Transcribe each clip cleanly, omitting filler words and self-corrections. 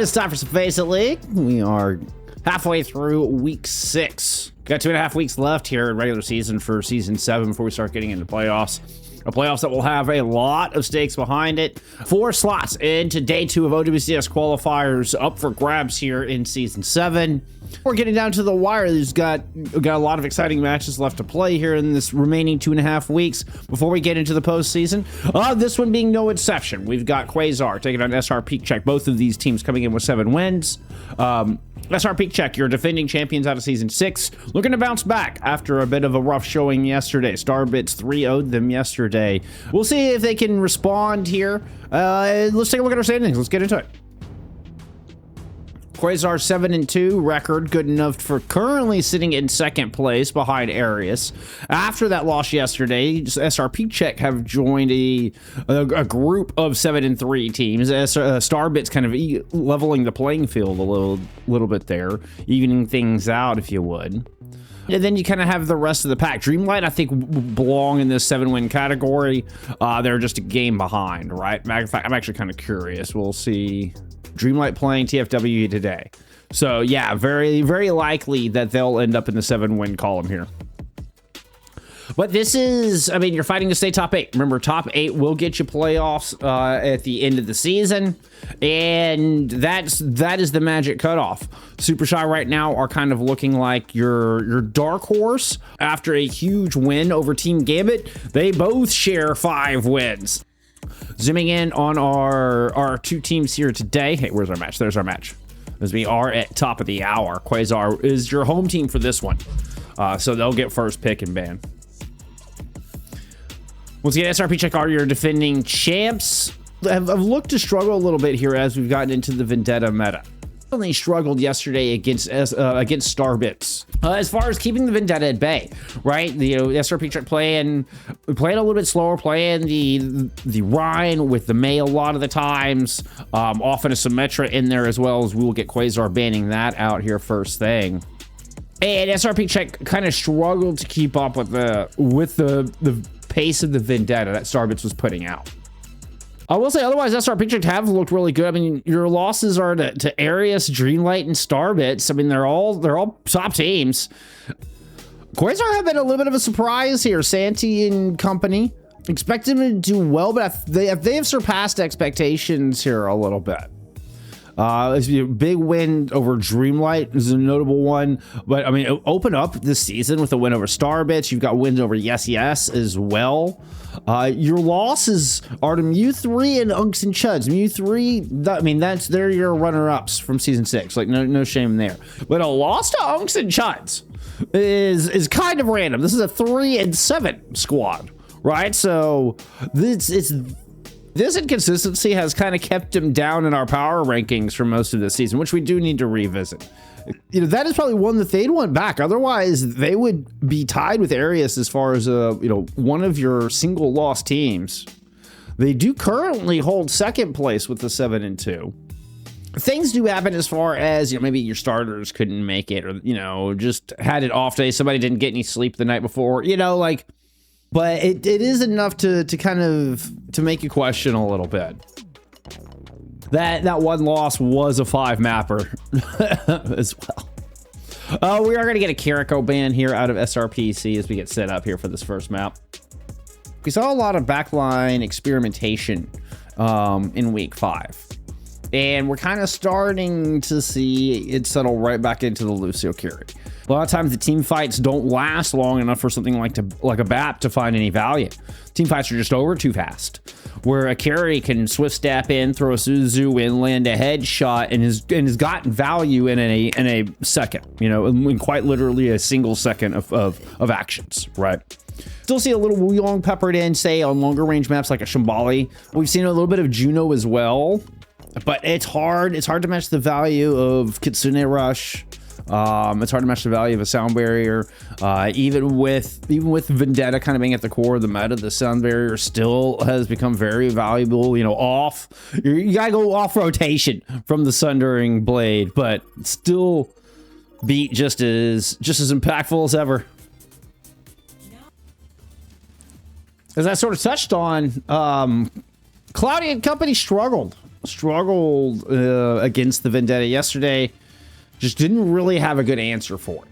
It's time for some FACEIT League. We are halfway through week 6. Got 2.5 weeks left here in regular season for season 7 before we start getting into playoffs. A playoffs that will have a lot of stakes behind it. 4 slots into day 2 of OWCS qualifiers up for grabs here in season 7. We're getting down to the wire. We've got a lot of exciting matches left to play here in this remaining 2.5 weeks before we get into the postseason. This one being no exception. We've got Quasar taking on SRPeakCheck. Both of these teams coming in with 7 wins. SRPeakCheck, your defending champions out of season 6, looking to bounce back after a bit of a rough showing yesterday. Starbits 3-0'd them yesterday. We'll see if they can respond here. Let's take a look at our standings. Let's get into it. Quasar 7-2 record, good enough for currently sitting in 2nd place behind Arius. After that loss yesterday, SRPeakCheck have joined a group of 7-3 teams. Starbits kind of leveling the playing field a little bit there, evening things out, if you would. And then you kind of have the rest of the pack. Dreamlight, I think, belong in this 7-win category. They're just a game behind, right? Matter of fact, I'm actually kind of curious. We'll see. Dreamlight playing TFW today. So yeah, very, very likely that they'll end up in the 7-win column here. But this is, I mean, you're fighting to stay top 8. Remember, top 8 will get you playoffs at the end of the season. And that is the magic cutoff. Super Shy right now are kind of looking like your dark horse. After a huge win over Team Gambit, they both share 5 wins. Zooming in on our 2 teams here today. Hey, where's our match? There's our match. As we are at top of the hour. Quasar is your home team for this one. So they'll get first pick and ban. Once again, SRPeakCheck are your defending champs. I've looked to struggle a little bit here as we've gotten into the Vendetta meta. They struggled yesterday against Starbits. As far as keeping the Vendetta at bay, right? You know, SRPeakCheck playing a little bit slower, playing the Rhine with the May a lot of the times. Often a Symmetra in there as well, as we will get Quasar banning that out here first thing. And SRPeakCheck kind of struggled to keep up with the pace of the Vendetta that Starbits was putting out. I will say, otherwise, SRPeakCheck have looked really good. I mean, your losses are to Arius, Dreamlight, and Starbits. I mean, they're all top teams. Quasar have been a little bit of a surprise here. Santy and company. Expect them to do well, but they have surpassed expectations here a little bit. A big win over Dreamlight is a notable one, but I mean, open up this season with a win over Starbits. You've got wins over Yes Yes as well. Your losses are to Mew3 and Unks and Chuds. Mew3, I mean, they're your runner-ups from season 6. Like, no shame there. But a loss to Unks and Chuds is kind of random. This is a 3-7 squad, right? So this inconsistency has kind of kept him down in our power rankings for most of the season, which we do need to revisit. You know, that is probably one that they'd want back. Otherwise, they would be tied with Arius as far as one of your single loss teams. They do currently hold 2nd place with the 7-2. Things do happen as far as, maybe your starters couldn't make it, or just had an off day. Somebody didn't get any sleep the night before. But it is enough to kind of to make you question a little bit. That one loss was a 5-mapper as well. We are going to get a Kiriko ban here out of SRPC as we get set up here for this first map. We saw a lot of backline experimentation in week 5. And we're kind of starting to see it settle right back into the Lucio carry. A lot of times the team fights don't last long enough for something like a BAP to find any value. Team fights are just over too fast. Where a carry can swift step in, throw a Suzu in, land a headshot, and has gotten value in a second. In quite literally a single second of actions, right? Still see a little Wuyong peppered in, say, on longer range maps like a Shambali. We've seen a little bit of Juno as well. But it's hard to match the value of Kitsune Rush. It's hard to match the value of a sound barrier. Even with Vendetta kind of being at the core of the meta, the sound barrier still has become very valuable. Off. You gotta go off rotation from the Sundering Blade, but still beat just as impactful as ever. As I sort of touched on, Cloudy and company struggled struggled against the Vendetta yesterday. Just didn't really have a good answer for it.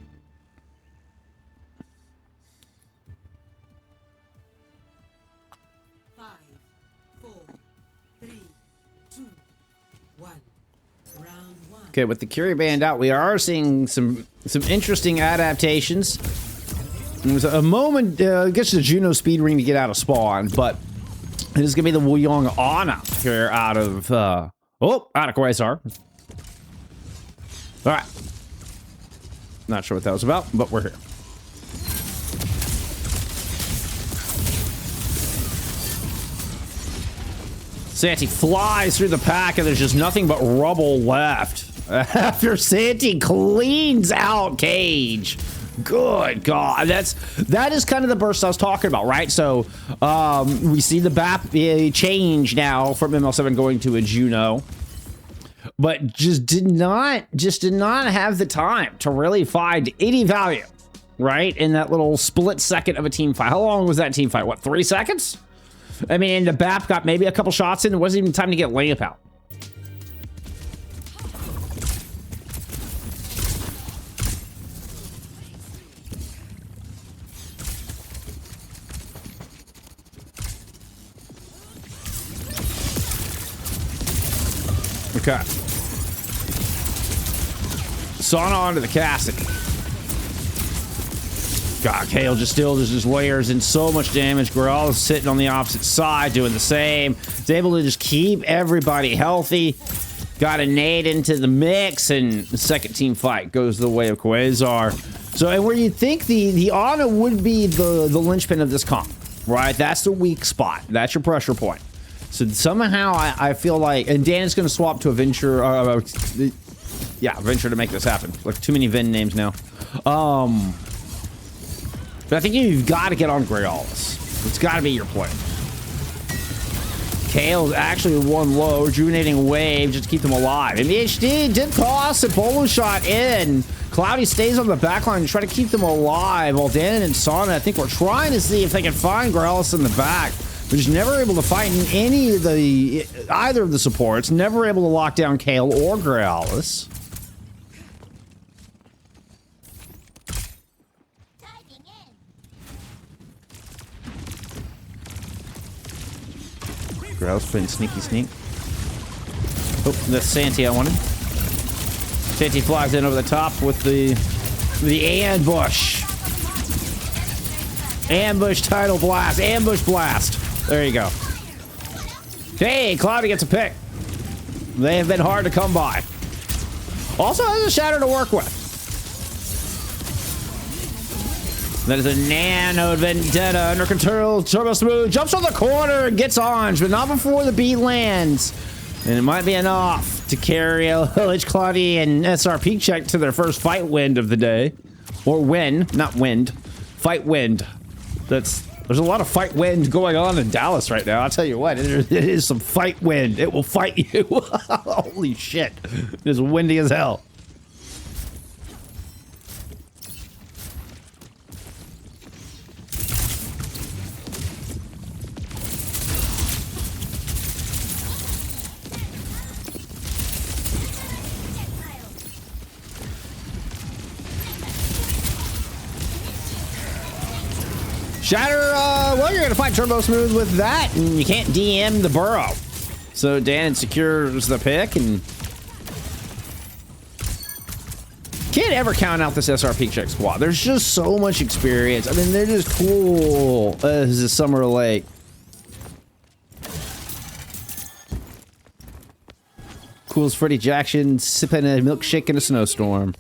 Okay, with the Curie Band out, we are seeing some interesting adaptations. There was a moment, gets the Juno speed ring to get out of spawn, but it is going to be the Wu Yong Ana here out of Quasar. All right. Not sure what that was about, but we're here. Santy flies through the pack, and there's just nothing but rubble left. After Santy cleans out Cage. Good God. That is kind of the burst I was talking about, right? So we see the BAP change now from ML7 going to a Juno. But just did not have the time to really find any value, right? In that little split second of a team fight. How long was that team fight? What, 3 seconds? I mean, the BAP got maybe a couple shots in. It wasn't even time to get layup out. Okay. Sauna onto the Cassidy. God, Kale just layers in so much damage. Graalis sitting on the opposite side doing the same. He's able to just keep everybody healthy. Got a nade into the mix, and the second team fight goes the way of Quasar. So, and where you think the Ana would be the linchpin of this comp, right? That's the weak spot. That's your pressure point. So somehow I feel like, and Dan is going to swap to a Venture, Venture to make this happen. Like too many Ven names now. But I think you've got to get on Graalis. It's got to be your play. Kale's actually one low, rejuvenating wave just to keep them alive. NBHD did toss a bolo shot in. Cloudy stays on the backline to try to keep them alive. While Dannedd and Sauna, I think we're trying to see if they can find Graalis in the back. But he's never able to fight in either of the supports. Never able to lock down Kale or Graalis. Graalis playing sneaky sneak. Oh, that's Santy I wanted. Santy flies in over the top with the ambush. Ambush title blast. Ambush blast. There you go. Hey, Cloudy gets a pick. They have been hard to come by. Also has a shatter to work with. That is a nano Vendetta under control. TurboSmooth jumps on the corner and gets on, but not before the beat lands. And it might be enough to carry LHCloudy and SRPeakCheck to their first fight win of the day. Or win, not wind. Fight wind. There's a lot of fight wind going on in Dallas right now. I'll tell you what, it is some fight wind. It will fight you. Holy shit. It is windy as hell. Shatter, well, you're going to fight TurboSmooth with that, and you can't DM the burrow. So Dannedd secures the pick, and can't ever count out this SRPeakCheck squad. There's just so much experience. I mean, they're just cool as a summer lake. Cool as Freddie Jackson sipping a milkshake in a snowstorm.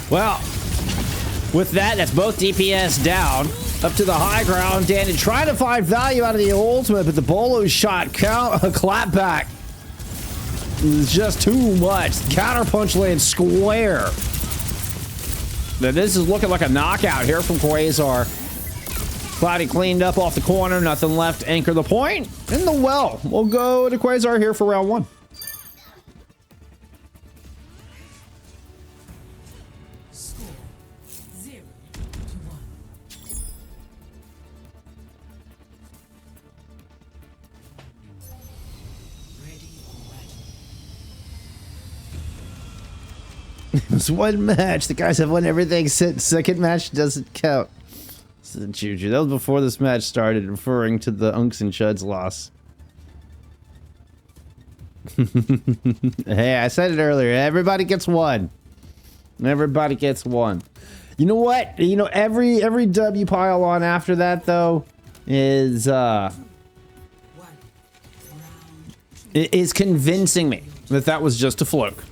Well, with that's both DPS down. Up to the high ground, Dannedd trying to find value out of the ultimate, but the bolo shot clap back is just too much. Counter punch lands square. Now this is looking like a knockout here from Quasar. Cloudy cleaned up off the corner. Nothing left. Anchor the point in the well. We'll go to Quasar here for round 1. It's one match. The guys have won everything since. Second match doesn't count. Juju. That was before this match started, referring to the Unks and Chuds loss. Hey, I said it earlier. Everybody gets one. Everybody gets one. You know what? You know, every dub you pile on after that, though, is convincing me that was just a fluke.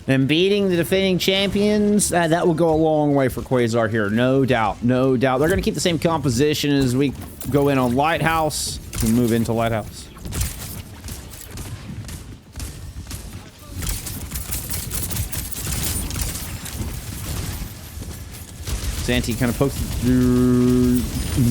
And beating the defending champions, that will go a long way for Quasar here. No doubt. No doubt. They're going to keep the same composition as we go in on Lighthouse. We move into Lighthouse. Santy kind of poked through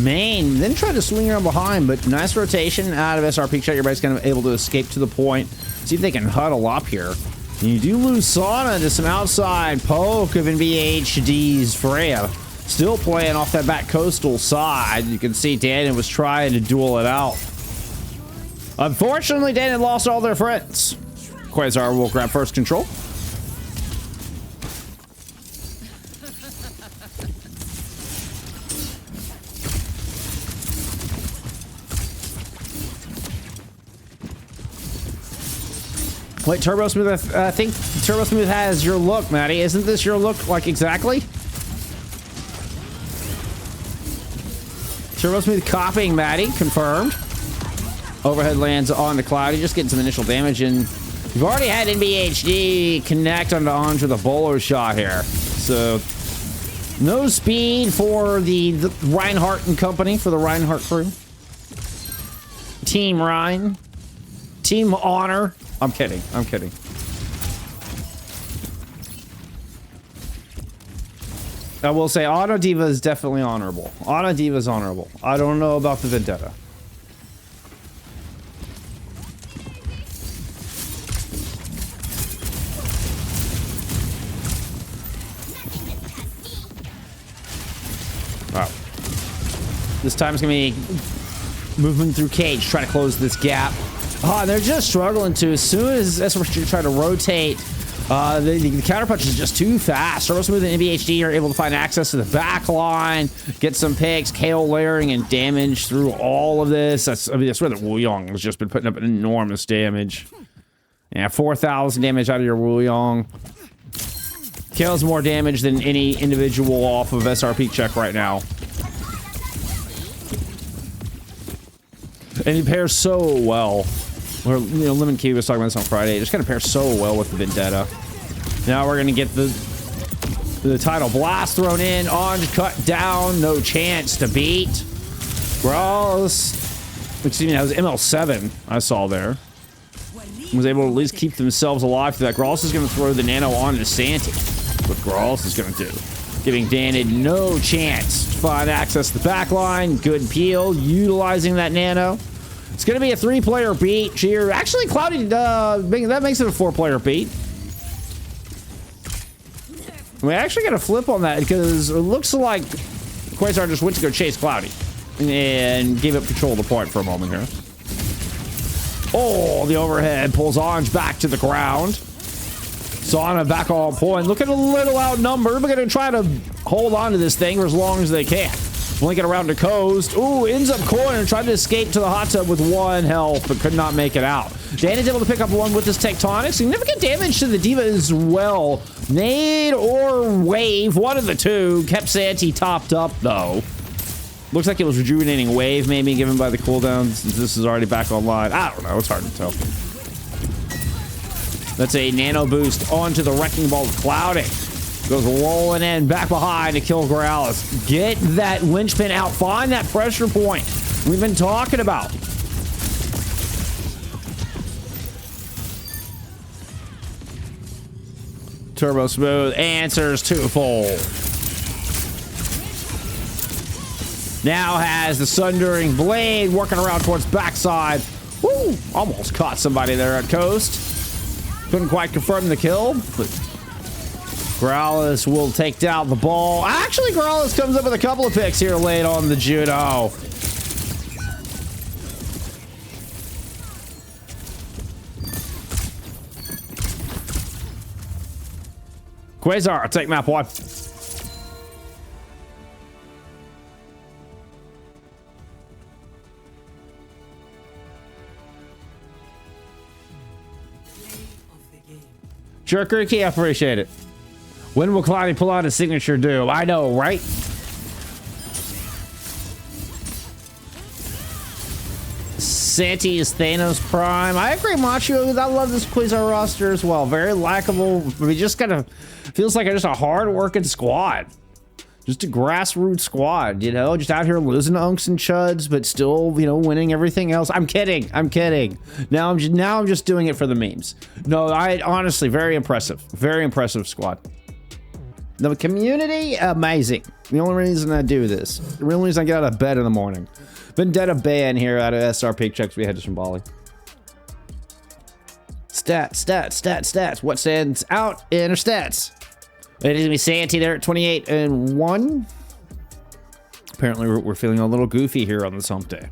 main, then tried to swing around behind, but nice rotation out of SRPeakCheck. Everybody's kind of able to escape to the point. See if they can huddle up here. You do lose Sauna to some outside poke of NBHD's Freya. Still playing off that back coastal side. You can see Dannedd was trying to duel it out. Unfortunately, Dannedd lost all their friends. Quasar will grab first control. Wait, TurboSmooth, I think TurboSmooth has your look, Maddie. Isn't this your look, like, exactly? TurboSmooth copying Maddie, confirmed. Overhead lands on the Cloudy, just getting some initial damage, and you've already had NBHD connect onto Anj with a bowler shot here. So, no speed for the Reinhardt and company, for the Reinhardt crew. Team Ryan. Team Honor. I'm kidding. I'm kidding. I will say Auto Diva is definitely honorable. Auto Diva is honorable. I don't know about the Vendetta. Wow. This time it's going to be movement through cage, trying to close this gap. Oh, and they're just struggling to. As soon as SRPC try to rotate, the counterpunch is just too fast. TurboSmooth and NBHD are able to find access to the back line, get some picks, KO layering and damage through all of this. I mean, that's where the Wuyong has just been putting up enormous damage. Yeah, 4,000 damage out of your Wuyong. Kills more damage than any individual off of SRPeakCheck right now. And he pairs so well. Or, you know, Lemon Key was talking about this on Friday. It just kind of pairs so well with the Vendetta. Now we're going to get the title blast thrown in. Anj cut down. No chance to beat. Graalis. Excuse me, that was ML7 I saw there. Was able to at least keep themselves alive through that. Graalis is going to throw the nano onto Santy. What Graalis is going to do. Giving Dannedd no chance to find access to the back line. Good peel. Utilizing that nano. It's going to be a 3-player beat here. Actually, Cloudy, that makes it a 4-player beat. We actually got a flip on that because it looks like Quasar just went to go chase Cloudy and gave up control of the point for a moment here. Oh, the overhead pulls Anj back to the ground. Sauna back on point. Looking a little outnumbered. We're going to try to hold on to this thing for as long as they can. Blinking around to coast. Ooh, ends up corner. Tried to escape to the hot tub with 1 health, but could not make it out. Dannedd's able to pick up 1 with this Tectonic. Significant damage to the Diva as well. Nade or Wave, one of the two. Kept Santy topped up, though. Looks like it was rejuvenating Wave, maybe, given by the cooldowns. This is already back online. I don't know. It's hard to tell. That's a nano boost onto the Wrecking Ball of Cloudy. Goes rolling in, back behind to kill Graalis. Get that linchpin out. Find that pressure point we've been talking about. TurboSmooth answers twofold. Now has the Sundering Blade working around towards backside. Woo! Almost caught somebody there at coast. Couldn't quite confirm the kill, but Graalis will take down the ball. Actually, Graalis comes up with a couple of picks here late on the judo. Quasar, take map 1. Jerker key, I appreciate it. When will Cloudy pull out his signature doom? I know, right? Santy is Thanos Prime. I agree, Macho. I love this Quasar roster as well. Very likable. We just kind of feels like just a hard-working squad. Just a grassroots squad, you know? Just out here losing to unks and chuds, but still, you know, winning everything else. I'm kidding. I'm kidding. Now I'm just doing it for the memes. No, honestly, very impressive. Very impressive squad. The community, amazing. The only reason I do this, the only reason I get out of bed in the morning. Vendetta ban here out of SRPeakCheck. We had to Shambali. Stats. What stands out in our stats? It is gonna be Santy there at 28 and 1. Apparently, we're feeling a little goofy here on this hump day.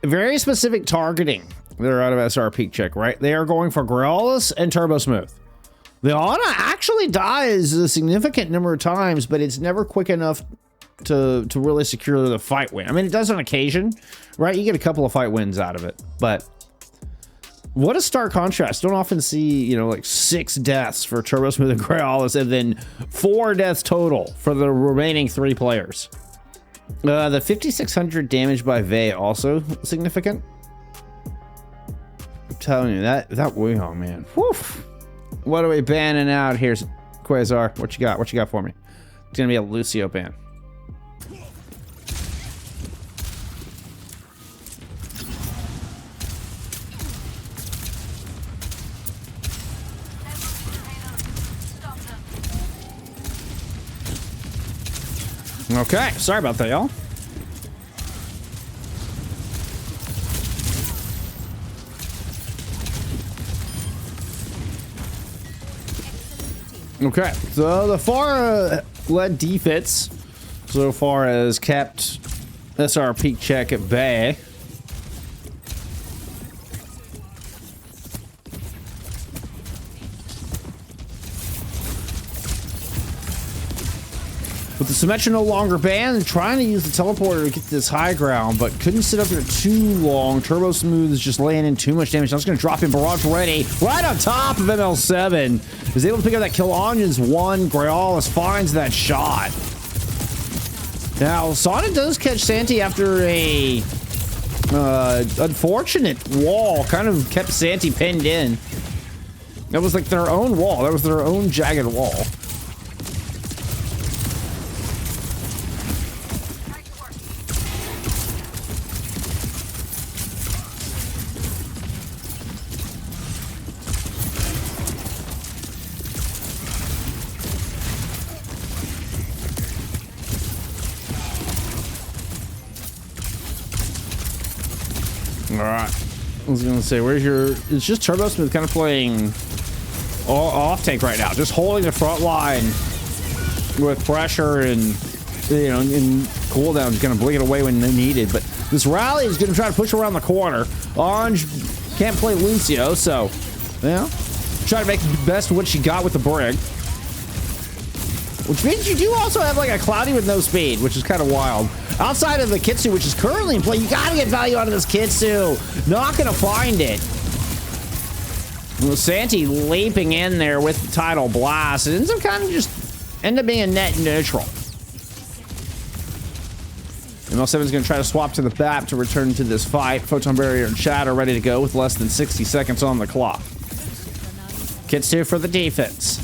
Very specific targeting. They're out of SRPeakCheck, right? They are going for Graalis and TurboSmooth. The Ana actually dies a significant number of times, but it's never quick enough to really secure the fight win. I mean, it does on occasion, right? You get a couple of fight wins out of it, but what a stark contrast. Don't often see, you know, like 6 deaths for TurboSmooth and Graalis, and then 4 deaths total for the remaining 3 players. The 5,600 damage by Vayy also significant. I'm telling you, that oh man. Whew. What are we banning out here, Quasar? What you got? What you got for me? It's gonna be a Lucio ban. Okay, sorry about that, y'all. Okay, so the far led defense so far has kept SRPeakCheck at bay. With the Symmetra no longer banned, trying to use the teleporter to get this high ground, but couldn't sit up there too long. TurboSmooth is just laying in too much damage. Now it's going to drop in Barrage ready right on top of ML7. Is able to pick up that kill. Onion's 1. Graalis finds that shot. Now, Sauna does catch Santy after a unfortunate wall. Kind of kept Santy pinned in. That was like their own wall. That was their own jagged wall. All right, I was gonna say, where's your? It's just TurboSmooth kind of playing off tank right now, just holding the front line with pressure and, you know, and cooldown is gonna blink it away when needed. But this rally is gonna try to push around the corner. Orange can't play Lucio, so yeah, try to make the best of what she got with the brig. Which means you do also have like a Cloudy with no speed, which is kind of wild. Outside of the Kitsu, which is currently in play, you gotta get value out of this Kitsu. Not gonna find it. Well, Santy leaping in there with the Tidal Blast. It ends up kind of just end up being a net neutral. ML7's gonna try to swap to the BAP to return to this fight. Photon Barrier and Shatter ready to go with less than 60 seconds on the clock. Kitsu for the defense.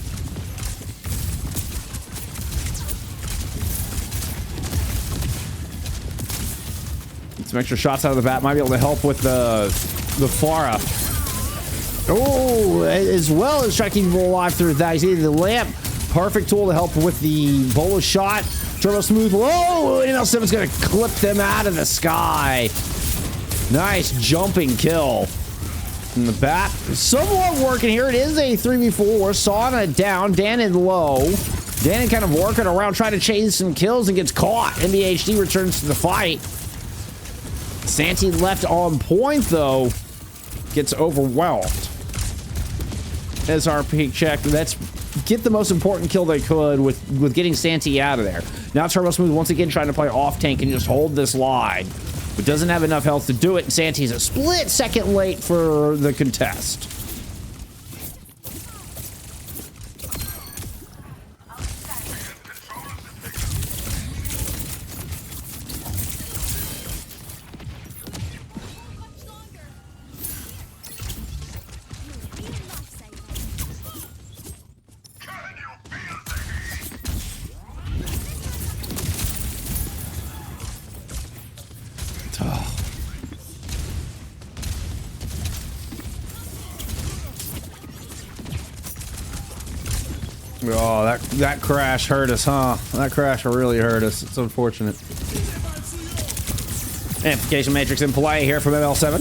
Some extra shots out of the bat might be able to help with the Pharah. Oh, as well as try to keep people alive through that. You see the lamp, perfect tool to help with the bolus shot. TurboSmooth low. ML7's going to clip them out of the sky. Nice jumping kill. In the back. Somewhat working here. It is a 3v4. Sauna down. Dannedd low. Dannedd kind of working around trying to chase some kills and gets caught. NBHD returns to the fight. Santy left on point though. Gets overwhelmed. SRPeakCheck. Let's get the most important kill they could with getting Santy out of there. Now TurboSmooth once again trying to play off tank and just hold this line. But doesn't have enough health to do it. Santy's a split second late for the contest. Oh, that crash hurt us, huh? That crash really hurt us. It's unfortunate. Amplification matrix in play here from ML7.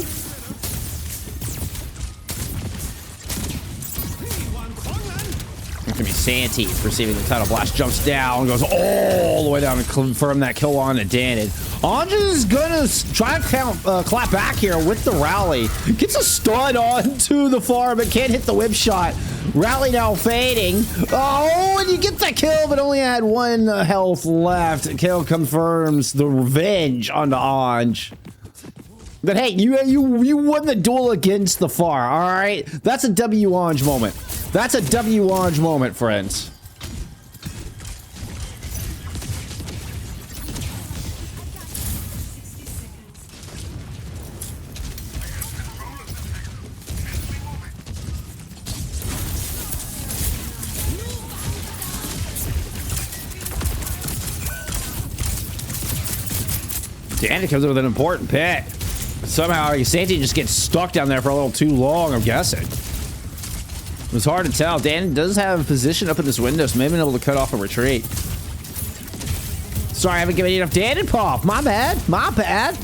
It's gonna be Santy receiving the title blast. Jumps down, goes all the way down to confirm that kill on to Dannedd. Anja is gonna try to clap back here with the rally. Gets a stun onto the farm, but can't hit the whip shot. Rally now fading. Oh, and you get the kill, but only had 1 health left. Kill confirms the revenge onto Anj. But hey, you won the duel against the far, all right? That's a W Anj moment. That's a W Anj moment, friends. Dannedd comes in with an important pick. Somehow, Santy just gets stuck down there for a little too long, I'm guessing. It was hard to tell. Dannedd does have a position up in this window, so maybe able to cut off a retreat. Sorry, I haven't given you enough Dannedd pop. My bad. My bad.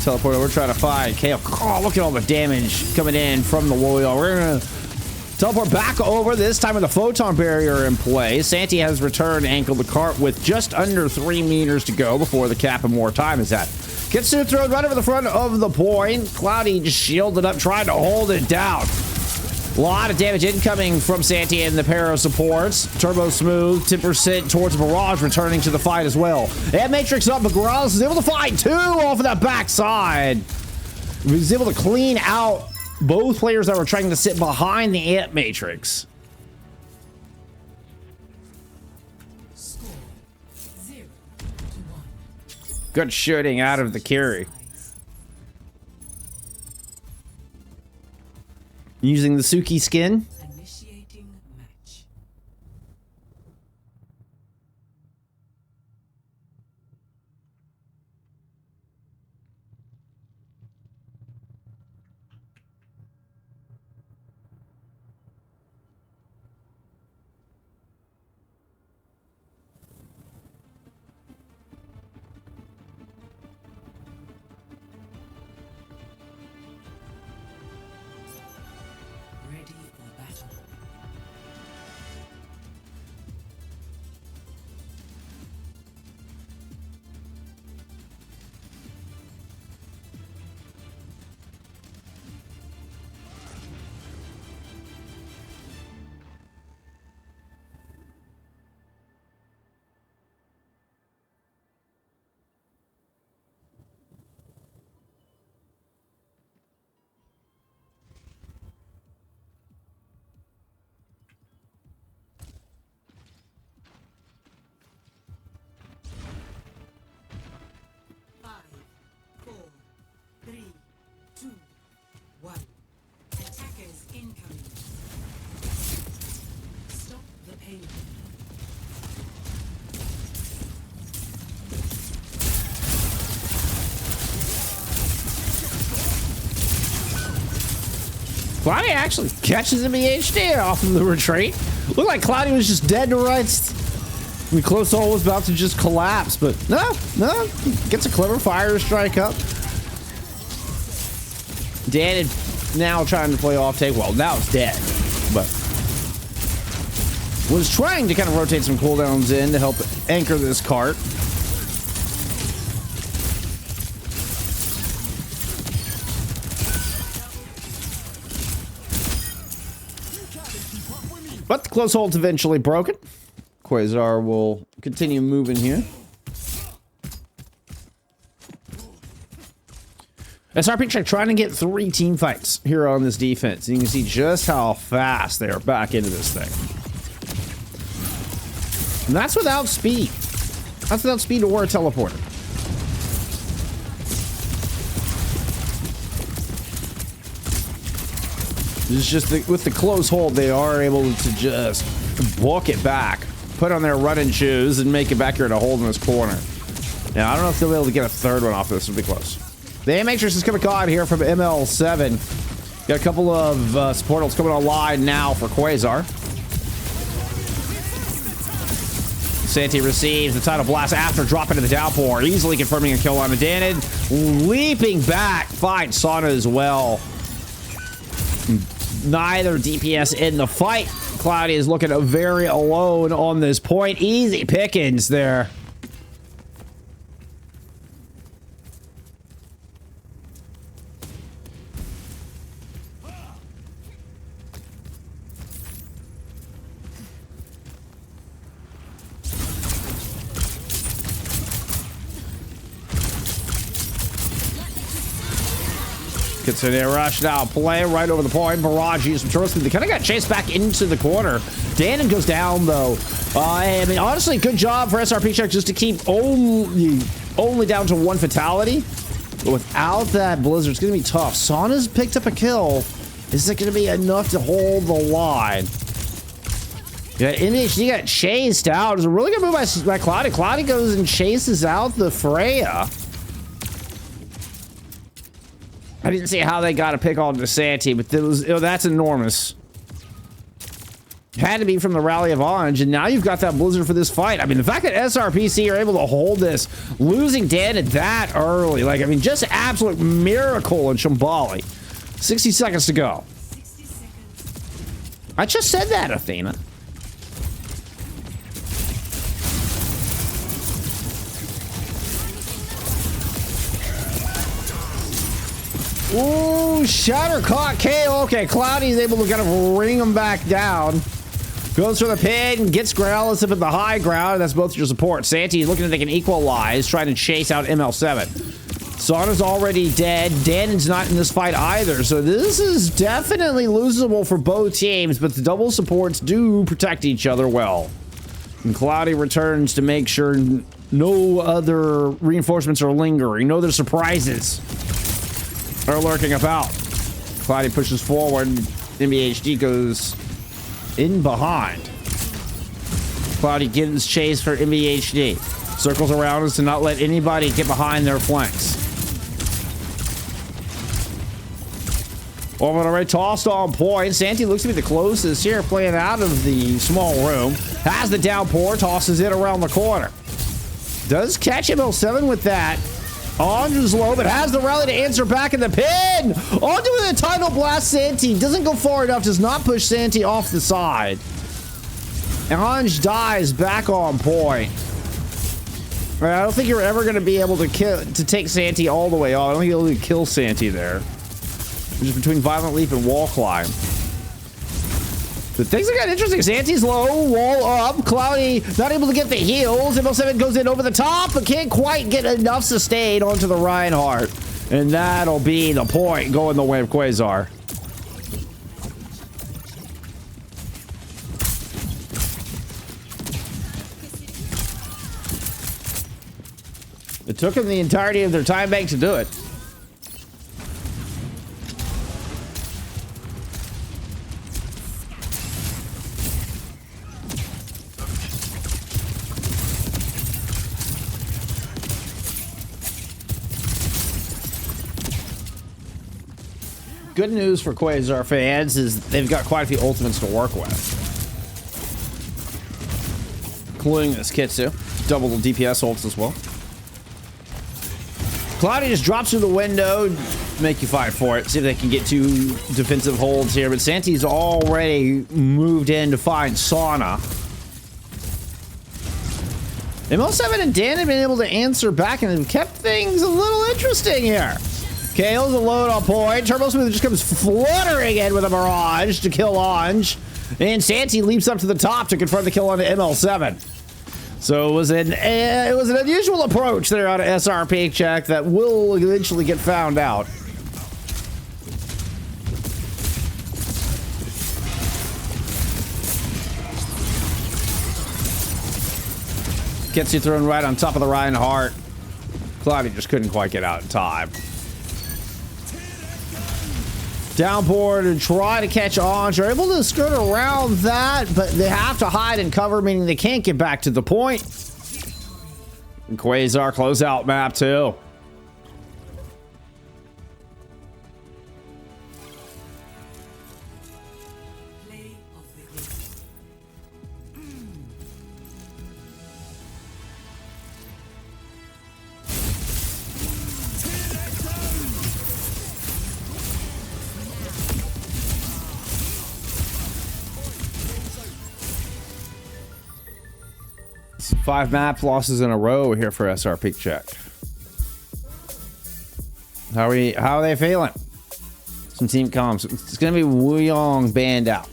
Teleporter, we're trying to find KO. Oh, look at all the damage coming in from the wall. We're going to teleport back over, this time with a photon barrier in play. Santy has returned, ankled the cart with just under 3 meters to go before the cap and more time is at. Gets to throw right over the front of the point. Cloudy just shielded up, trying to hold it down. A lot of damage incoming from Santy and the pair of supports. TurboSmooth, 10% towards Barrage, returning to the fight as well. And Matrix up, but Graalis is able to find 2 off of that backside. He was able to clean out both players that were trying to sit behind the Ant Matrix. Good shooting out of the carry. Using the Suki skin. Quasar actually catches NBHD off of the retreat. Looked like Cloudy was just dead to rights. I mean, Close Hole was about to just collapse, but no. Gets a clever fire strike up. Dannedd now trying to play off take. Well, now it's dead, but was trying to kind of rotate some cooldowns in to help anchor this cart. But the close hold's eventually broken. Quasar will continue moving here. SRPeakCheck trying to get 3 team fights here on this defense. You can see just how fast they are back into this thing. And that's without speed. That's without speed or a teleporter. It's just with the close hold, they are able to just walk it back, put on their running shoes, and make it back here to hold in this corner. Now, I don't know if they'll be able to get a third one off this. It'll be close. The Matrix is coming caught here from ML7. Got a couple of supportals coming online now for Quasar. Santy receives the Tidal Blast after dropping to the downpour, easily confirming a kill on the Dannedd. Leaping back, finds Sauna as well. Neither DPS in the fight. Cloudy is looking very alone on this point. Easy pickings there. Consider rush now. Play right over the point. Barrage used some turbo speed. They kind of got chased back into the corner. Dannedd goes down though. I mean, honestly, good job for SRPeakCheck just to keep only down to 1 fatality. But without that blizzard, it's going to be tough. Sauna's picked up a kill. Is it going to be enough to hold the line? Yeah, NBHD got chased out. It was a really good move by Cloudy. Cloudy goes and chases out the Freya. I didn't see how they got a pick on to Santy, but that's enormous. Had to be from the Rally of Orange, and now you've got that blizzard for this fight. I mean, the fact that SRPC are able to hold this, losing Dannedd that early, like, I mean, just an absolute miracle in Shambali. 60 seconds to go. I just said that, Athena. Ooh, Shattercock KO. Okay, Cloudy's able to kind of ring him back down. Goes for the pin, gets Graalis up at the high ground. That's both your support. Santy looking to take an equalize, trying to chase out ML7. Sauna's already dead. Dannedd's not in this fight either, so this is definitely losable for both teams, but the double supports do protect each other well. And Cloudy returns to make sure no other reinforcements are lingering, no other surprises are lurking about. Cloudy pushes forward. NBHD goes in behind. Cloudy gives chase for NBHD. Circles around us to not let anybody get behind their flanks. Orbital Ray tossed on point. Santy looks to be the closest here, playing out of the small room. Has the downpour, tosses it around the corner. Does catch ML7 with that. Anju's low, but has the rally to answer back in the pin. Onto with a Tidal Blast. Santy doesn't go far enough, does not push Santy off the side. Anj dies back on point. I don't think you're ever going to be able to take Santy all the way off. I don't think you'll be able to kill Santy there. Just between Violent Leap and Wall Climb. But things are getting interesting. Santy's low, wall up. Cloudy not able to get the heals. ML7 goes in over the top, but can't quite get enough sustain onto the Reinhardt. And that'll be the point going the way of Quasar. It took them the entirety of their time bank to do it. Good news for Quasar fans is they've got quite a few ultimates to work with. including this Kitsu. Double DPS ults as well. Cloudy just drops through the window, make you fight for it. See if they can get 2 defensive holds here. But Santy's already moved in to find Sauna. ML7 and Dannedd have been able to answer back and have kept things a little interesting here. Kale's a load on point. TurboSmooth just comes fluttering in with a barrage to kill Ange. And Santy leaps up to the top to confirm the kill on the ML7. So it was an unusual approach there on SRPeakCheck that will eventually get found out. Gets you thrown right on top of the Reinhardt. Cloudy just couldn't quite get out in time. Downpour to try to catch Ange. They're able to skirt around that, but they have to hide and cover, meaning they can't get back to the point. And Quasar close out map too. Five map losses in a row here for SRPeakCheck. How are they feeling? Some team comms. It's gonna be Wuyong banned out.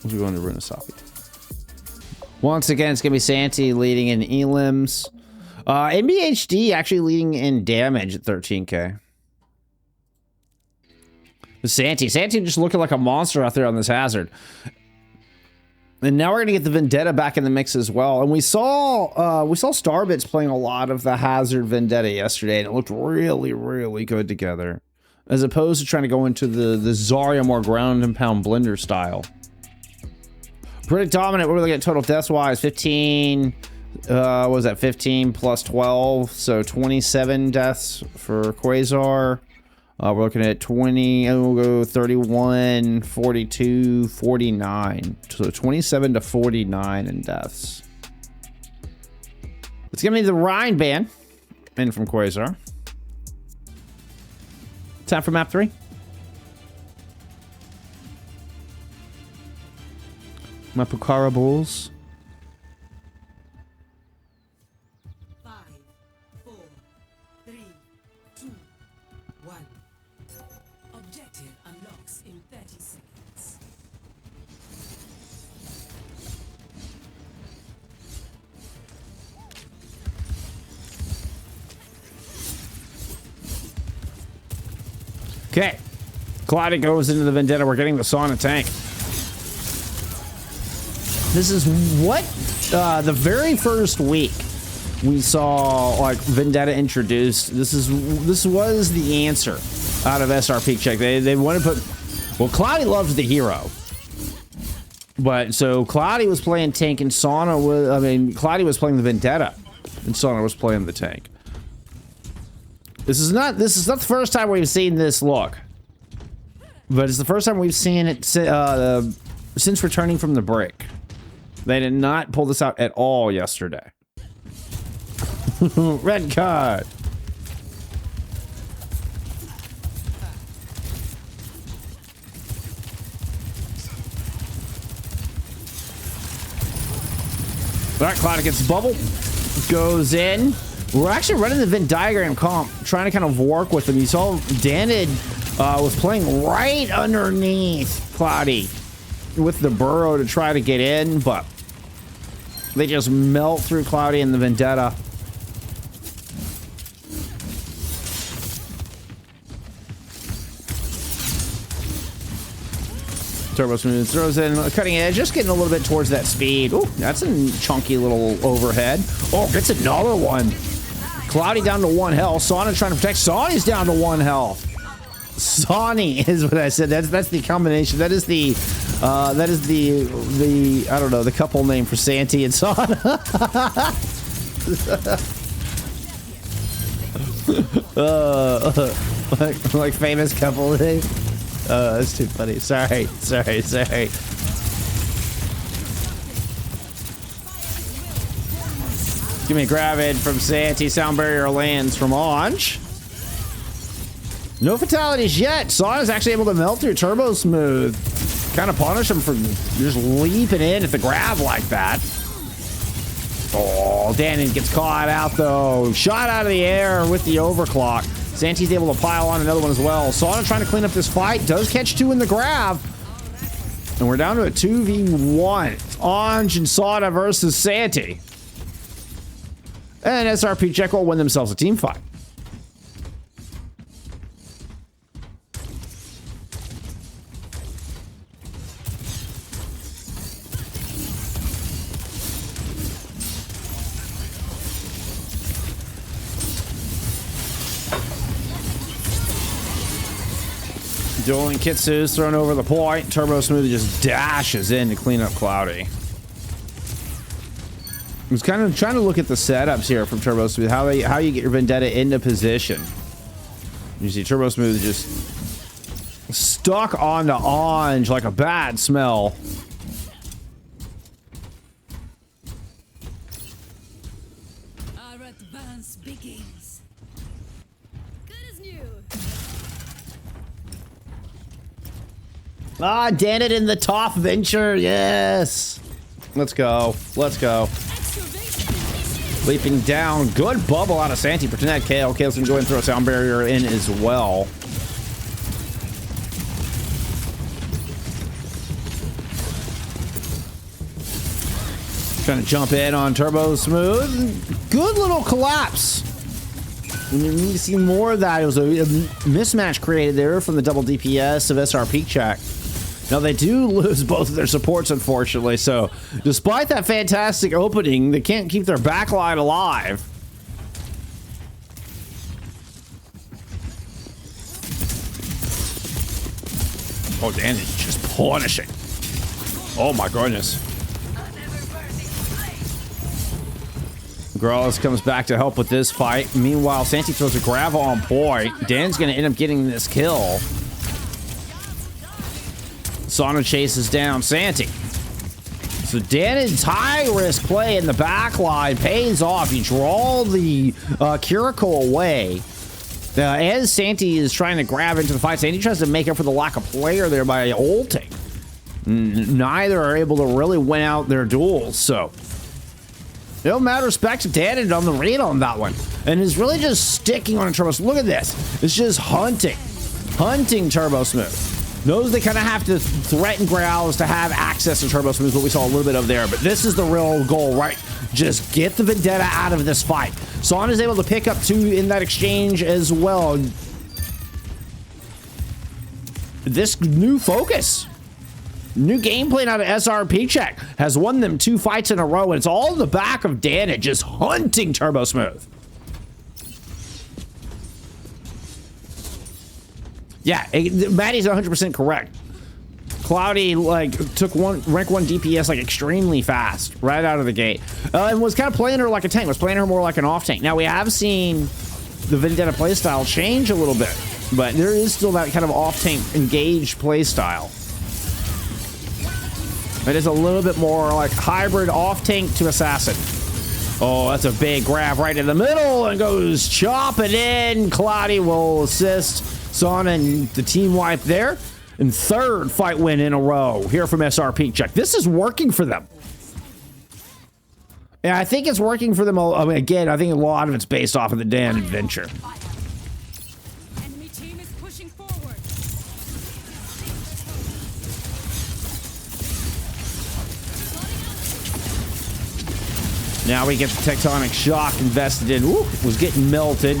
We're going to Runasapi. Once again, it's gonna be Santy leading in elims. NBHD actually leading in damage at 13k. Santy just looking like a monster out there on this hazard. And now we're gonna get the Vendetta back in the mix as well. And we saw Starbits playing a lot of the Hazard Vendetta yesterday, and it looked really, really good together. As opposed to trying to go into the Zarya more ground and pound blender style. Pretty dominant. What are we looking at total deaths wise? 15. What was that? 15 plus 12, so 27 deaths for Quasar. We're looking at 20, and we'll go 31, 42, 49. So 27 to 49 in deaths. It's gonna be the Rhine ban in from Quasar. Time for map 3. Mapukara Bulls. 5, 4, 3, 2, 1. Objective unlocks in 30 seconds. Okay. Cloudy goes into the Vendetta. We're getting the Sauna tank. This is what the very first week we saw like Vendetta introduced. This was the answer out of SRPeakCheck. They want to put, well, Cloudy loves the hero, but so Cloudy was playing tank and Sauna was, Cloudy was playing the Vendetta and Sauna was playing the tank. This is not the first time we've seen this look, but it's the first time we've seen it since returning from the break. They did not pull this out at all yesterday. Red card. All right, Cloudy gets the bubble. Goes in. We're actually running the Venn diagram comp, trying to kind of work with them. You saw Dannedd was playing right underneath Cloudy with the burrow to try to get in, but they just melt through Cloudy and the Vendetta. TurboSmooth throws in a cutting edge, just getting a little bit towards that speed. Oh, that's a chunky little overhead. Oh, gets another one. Cloudy down to 1 health. Sauna trying to protect. Sonny's down to 1 health. Sonny is what I said. That's the combination. That is the I don't know, the couple name for Santy and Sauna. like famous couple name. That's too funny. Sorry. Give me a grab in from Santy. Sound barrier lands from Anj. No fatalities yet. Sauna's actually able to melt through TurboSmooth. Kind of punish him for just leaping in at the grab like that. Oh, Dannedd gets caught out though. Shot out of the air with the overclock. Santy's able to pile on another one as well. Sauna trying to clean up this fight. Does catch 2 in the grab. And we're down to a 2v1. It's Anj and Sauna versus Santy. And SRPeakCheck will win themselves a team fight. Dueling Kitsu's thrown over the point. TurboSmooth just dashes in to clean up Cloudy. I was kind of trying to look at the setups here from TurboSmooth, how you get your Vendetta into position. You see TurboSmooth just stuck onto Anj like a bad smell. Our advance begins. Good as new. Ah, Dannedd in the top venture. Yes. Let's go. Let's go. Leaping down. Good bubble out of Santy. Pretend that Kale. Kale's enjoying throw a sound barrier in as well. Trying to jump in on TurboSmooth. Good little collapse. We need to see more of that. It was a mismatch created there from the double DPS of SRPeakCheck. Now, they do lose both of their supports, unfortunately, so despite that fantastic opening, they can't keep their backline alive. Oh, Dannedd just punishing. Oh, my goodness. Graalis comes back to help with this fight. Meanwhile, Santy throws a grab on point. Dan's going to end up getting this kill. Sauna chases down Santy. So Dannedd's high-risk play in the back line pays off. You draw the Kiriko away. As Santy is trying to grab into the fight, Santy tries to make up for the lack of player there by ulting. Neither are able to really win out their duels, so... no matter respect to Dannedd on the read on that one. And is really just sticking on a TurboSmooth. Look at this. It's just hunting. Hunting TurboSmooth. Knows they kind of have to threaten Graalis to have access to TurboSmooth, what we saw a little bit of there. But this is the real goal, right? Just get the Vendetta out of this fight. Sauna is able to pick up 2 in that exchange as well. This new focus, new game plan out of SRPeakCheck has won them 2 fights in a row, and it's all in the back of Dannedd just hunting TurboSmooth. Yeah, Maddie's 100% correct. Cloudy like took rank 1 DPS like extremely fast right out of the gate, and was kind of playing her like a tank. Was playing her more like an off tank. Now we have seen the Vendetta playstyle change a little bit, but there is still that kind of off tank engaged playstyle. It is a little bit more like hybrid off tank to assassin. Oh, that's a big grab right in the middle and goes chopping in. Cloudy will assist Sauna and the team wipe there. And 3rd fight win in a row here from SRPeakCheck. This is working for them. Yeah, I think it's working for them. I mean, again, I think a lot of it's based off of the Dan adventure. Enemy team is pushing forward. Now we get the tectonic shock invested in. Ooh, was getting melted.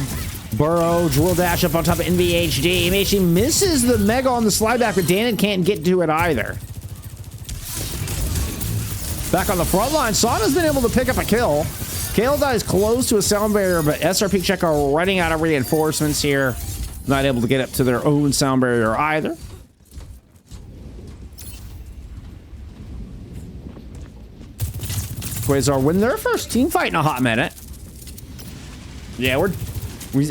Burrow, drill dash up on top of NBHD. NBHD misses the mega on the slide back, but Dannedd can't get to it either. Back on the front line, Sauna's been able to pick up a kill. Kale dies close to a sound barrier, but SRPeakCheck are running out of reinforcements here. Not able to get up to their own sound barrier either. Quasar win their first team fight in a hot minute. Yeah,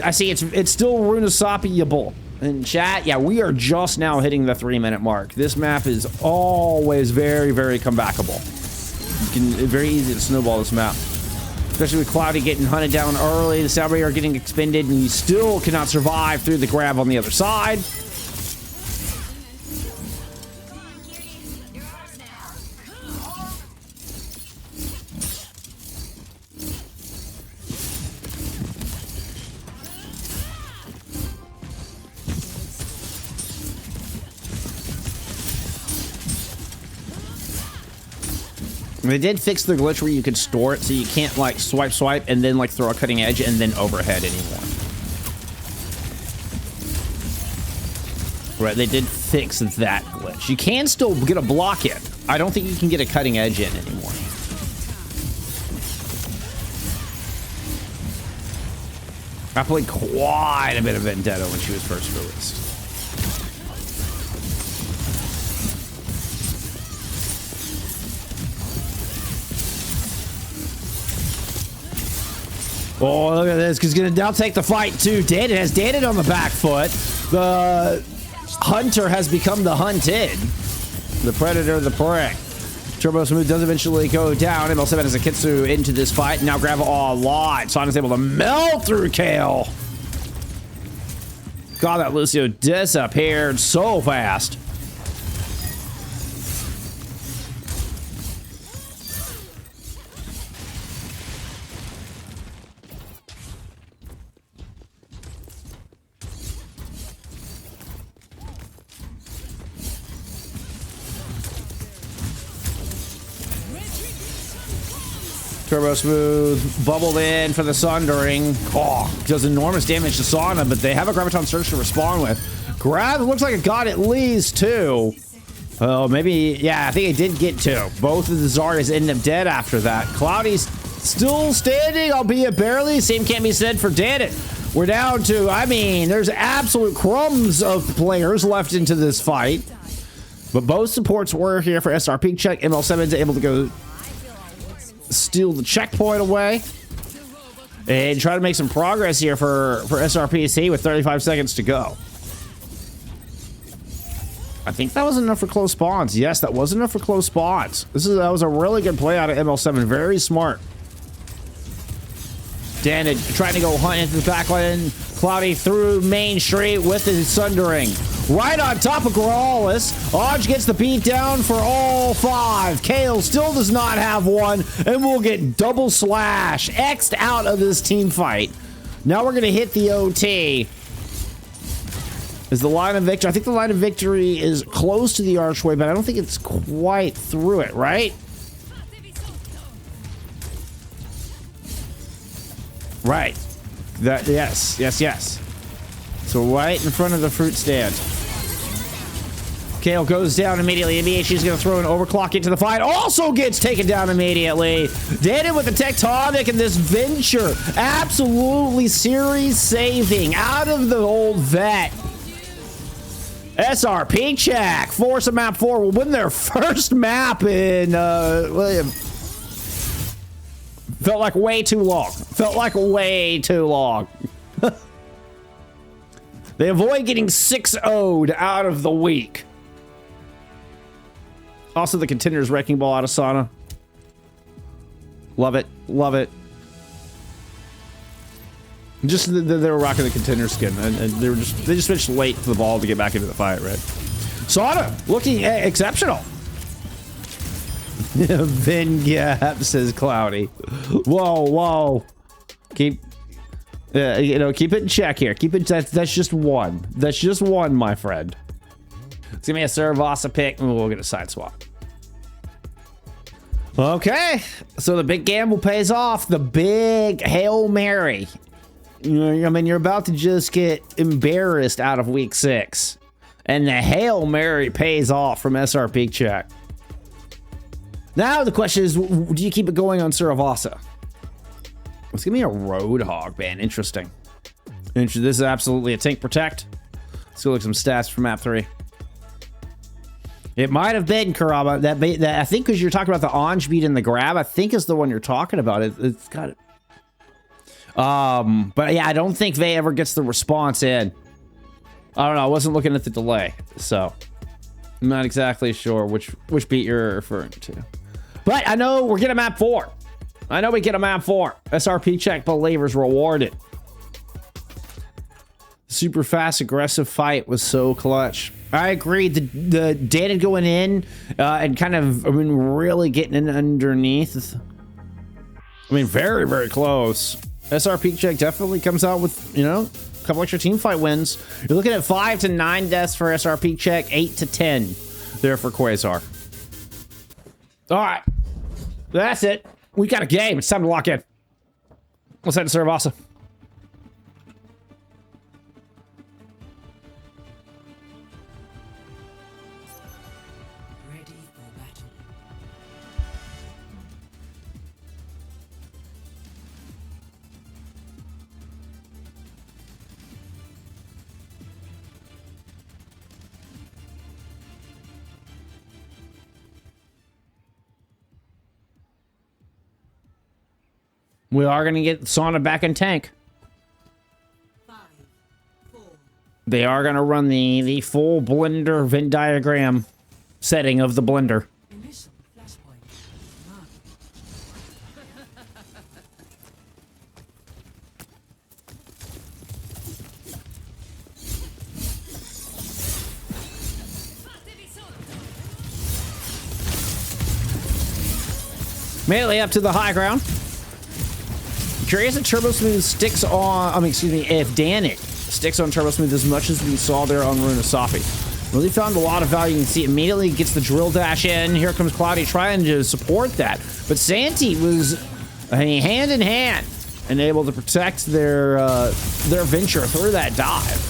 I see it's still Runasapi-able. In chat, yeah, we are just now hitting the 3-minute mark. This map is always very, very comebackable. It's very easy to snowball this map. Especially with Cloudy getting hunted down early. The Sabre are getting expended, and you still cannot survive through the grab on the other side. They did fix the glitch where you could store it so you can't like swipe and then like throw a cutting edge and then overhead anymore. Right, they did fix that glitch. You can still get a block in. I don't think you can get a cutting edge in anymore. I played quite a bit of Vendetta when she was first released. Oh, look at this. He's going to now take the fight, too. Dannedd has Dannedd on the back foot. The hunter has become the hunted. The predator, the prey. TurboSmooth does eventually go down. ML7 has a Kitsu into this fight. Now grab all lot. Sauna's able to melt through Kale. God, that Lucio disappeared so fast. TurboSmooth bubbled in for the Sundering. Oh, does enormous damage to Sauna, but they have a Graviton Surge to respond with. Grab, it looks like it got at least 2. Oh, maybe, yeah, I think it did get 2. Both of the Zarya's end up dead after that. Cloudy's still standing, albeit barely. Same can't be said for Dannedd. We're down to, I mean, there's absolute crumbs of players left into this fight. But both supports were here for SRPeakCheck. ML7's able to go steal the checkpoint away and try to make some progress here for SRPC with 35 seconds to go. I think that was enough for close spawns. Yes, that was enough for close spawns. That was a really good play out of ML7. Very smart. Dannedd trying to go hunt into the back lane. Cloudy through Main Street with the Sundering. Right on top of Graalis. Odge gets the beat down for all 5. Kale still does not have one, and we'll get double slash X'd out of this team fight. Now we're going to hit the OT. Is the line of victory? I think the line of victory is close to the archway, but I don't think it's quite through it, right? Right. Yes. So right in front of the fruit stand. Kale goes down immediately. NBHD is going to throw an overclock into the fight. Also gets taken down immediately. Dannedd with the tectonic in this venture. Absolutely series saving out of the old vet. SRPeakCheck force a map 4 will win their first map in felt like way too long. They avoid getting 6-0'd out of the week. Also, the Contenders Wrecking Ball out of Sauna. Love it. Just they were rocking the Contender skin, and they just switched late to the ball to get back into the fight, right? Sauna looking exceptional. Vin Gap says Cloudy. Whoa. Keep it in check here. Keep it. That's just one. That's just one, my friend. It's gonna be a Suravasa pick, and we'll get a side swap. Okay, so the big gamble pays off. The big Hail Mary. I mean, you're about to just get embarrassed out of week 6, and the Hail Mary pays off from SRPeakCheck. Now the question is, do you keep it going on Suravasa? It's gonna be a Roadhog ban. Interesting. This is absolutely a tank protect. Let's go look at some stats for map 3. It might have been Karaba. That I think because you're talking about the Anj beat and the grab, I think is the one you're talking about. It's got it. But yeah, I don't think Vayy ever gets the response in. I don't know. I wasn't looking at the delay, so I'm not exactly sure which beat you're referring to. But I know we're getting map 4. I know we get a map 4. SRPeakCheck believers rewarded. Super fast, aggressive fight was so clutch. I agree. The Dannedd going in and kind of, really getting in underneath. Very, very close. SRPeakCheck definitely comes out with, a couple extra team fight wins. You're looking at 5 to 9 deaths for SRPeakCheck, 8 to 10 there for Quasar. All right. That's it. We got a game. It's time to lock in. Let's head to Suravasa. We are going to get Sauna back in tank. 5, 4. They are going to run the full blender Venn diagram setting of the blender. Initial flashpoint. Mark. Melee up to the high ground. Curious if TurboSmooth sticks on, if Dannedd sticks on TurboSmooth as much as we saw there on Runasapi. Really found a lot of value. You can see immediately gets the drill dash in. Here comes Cloudy trying to support that. But Santy was hand in hand and able to protect their venture through that dive.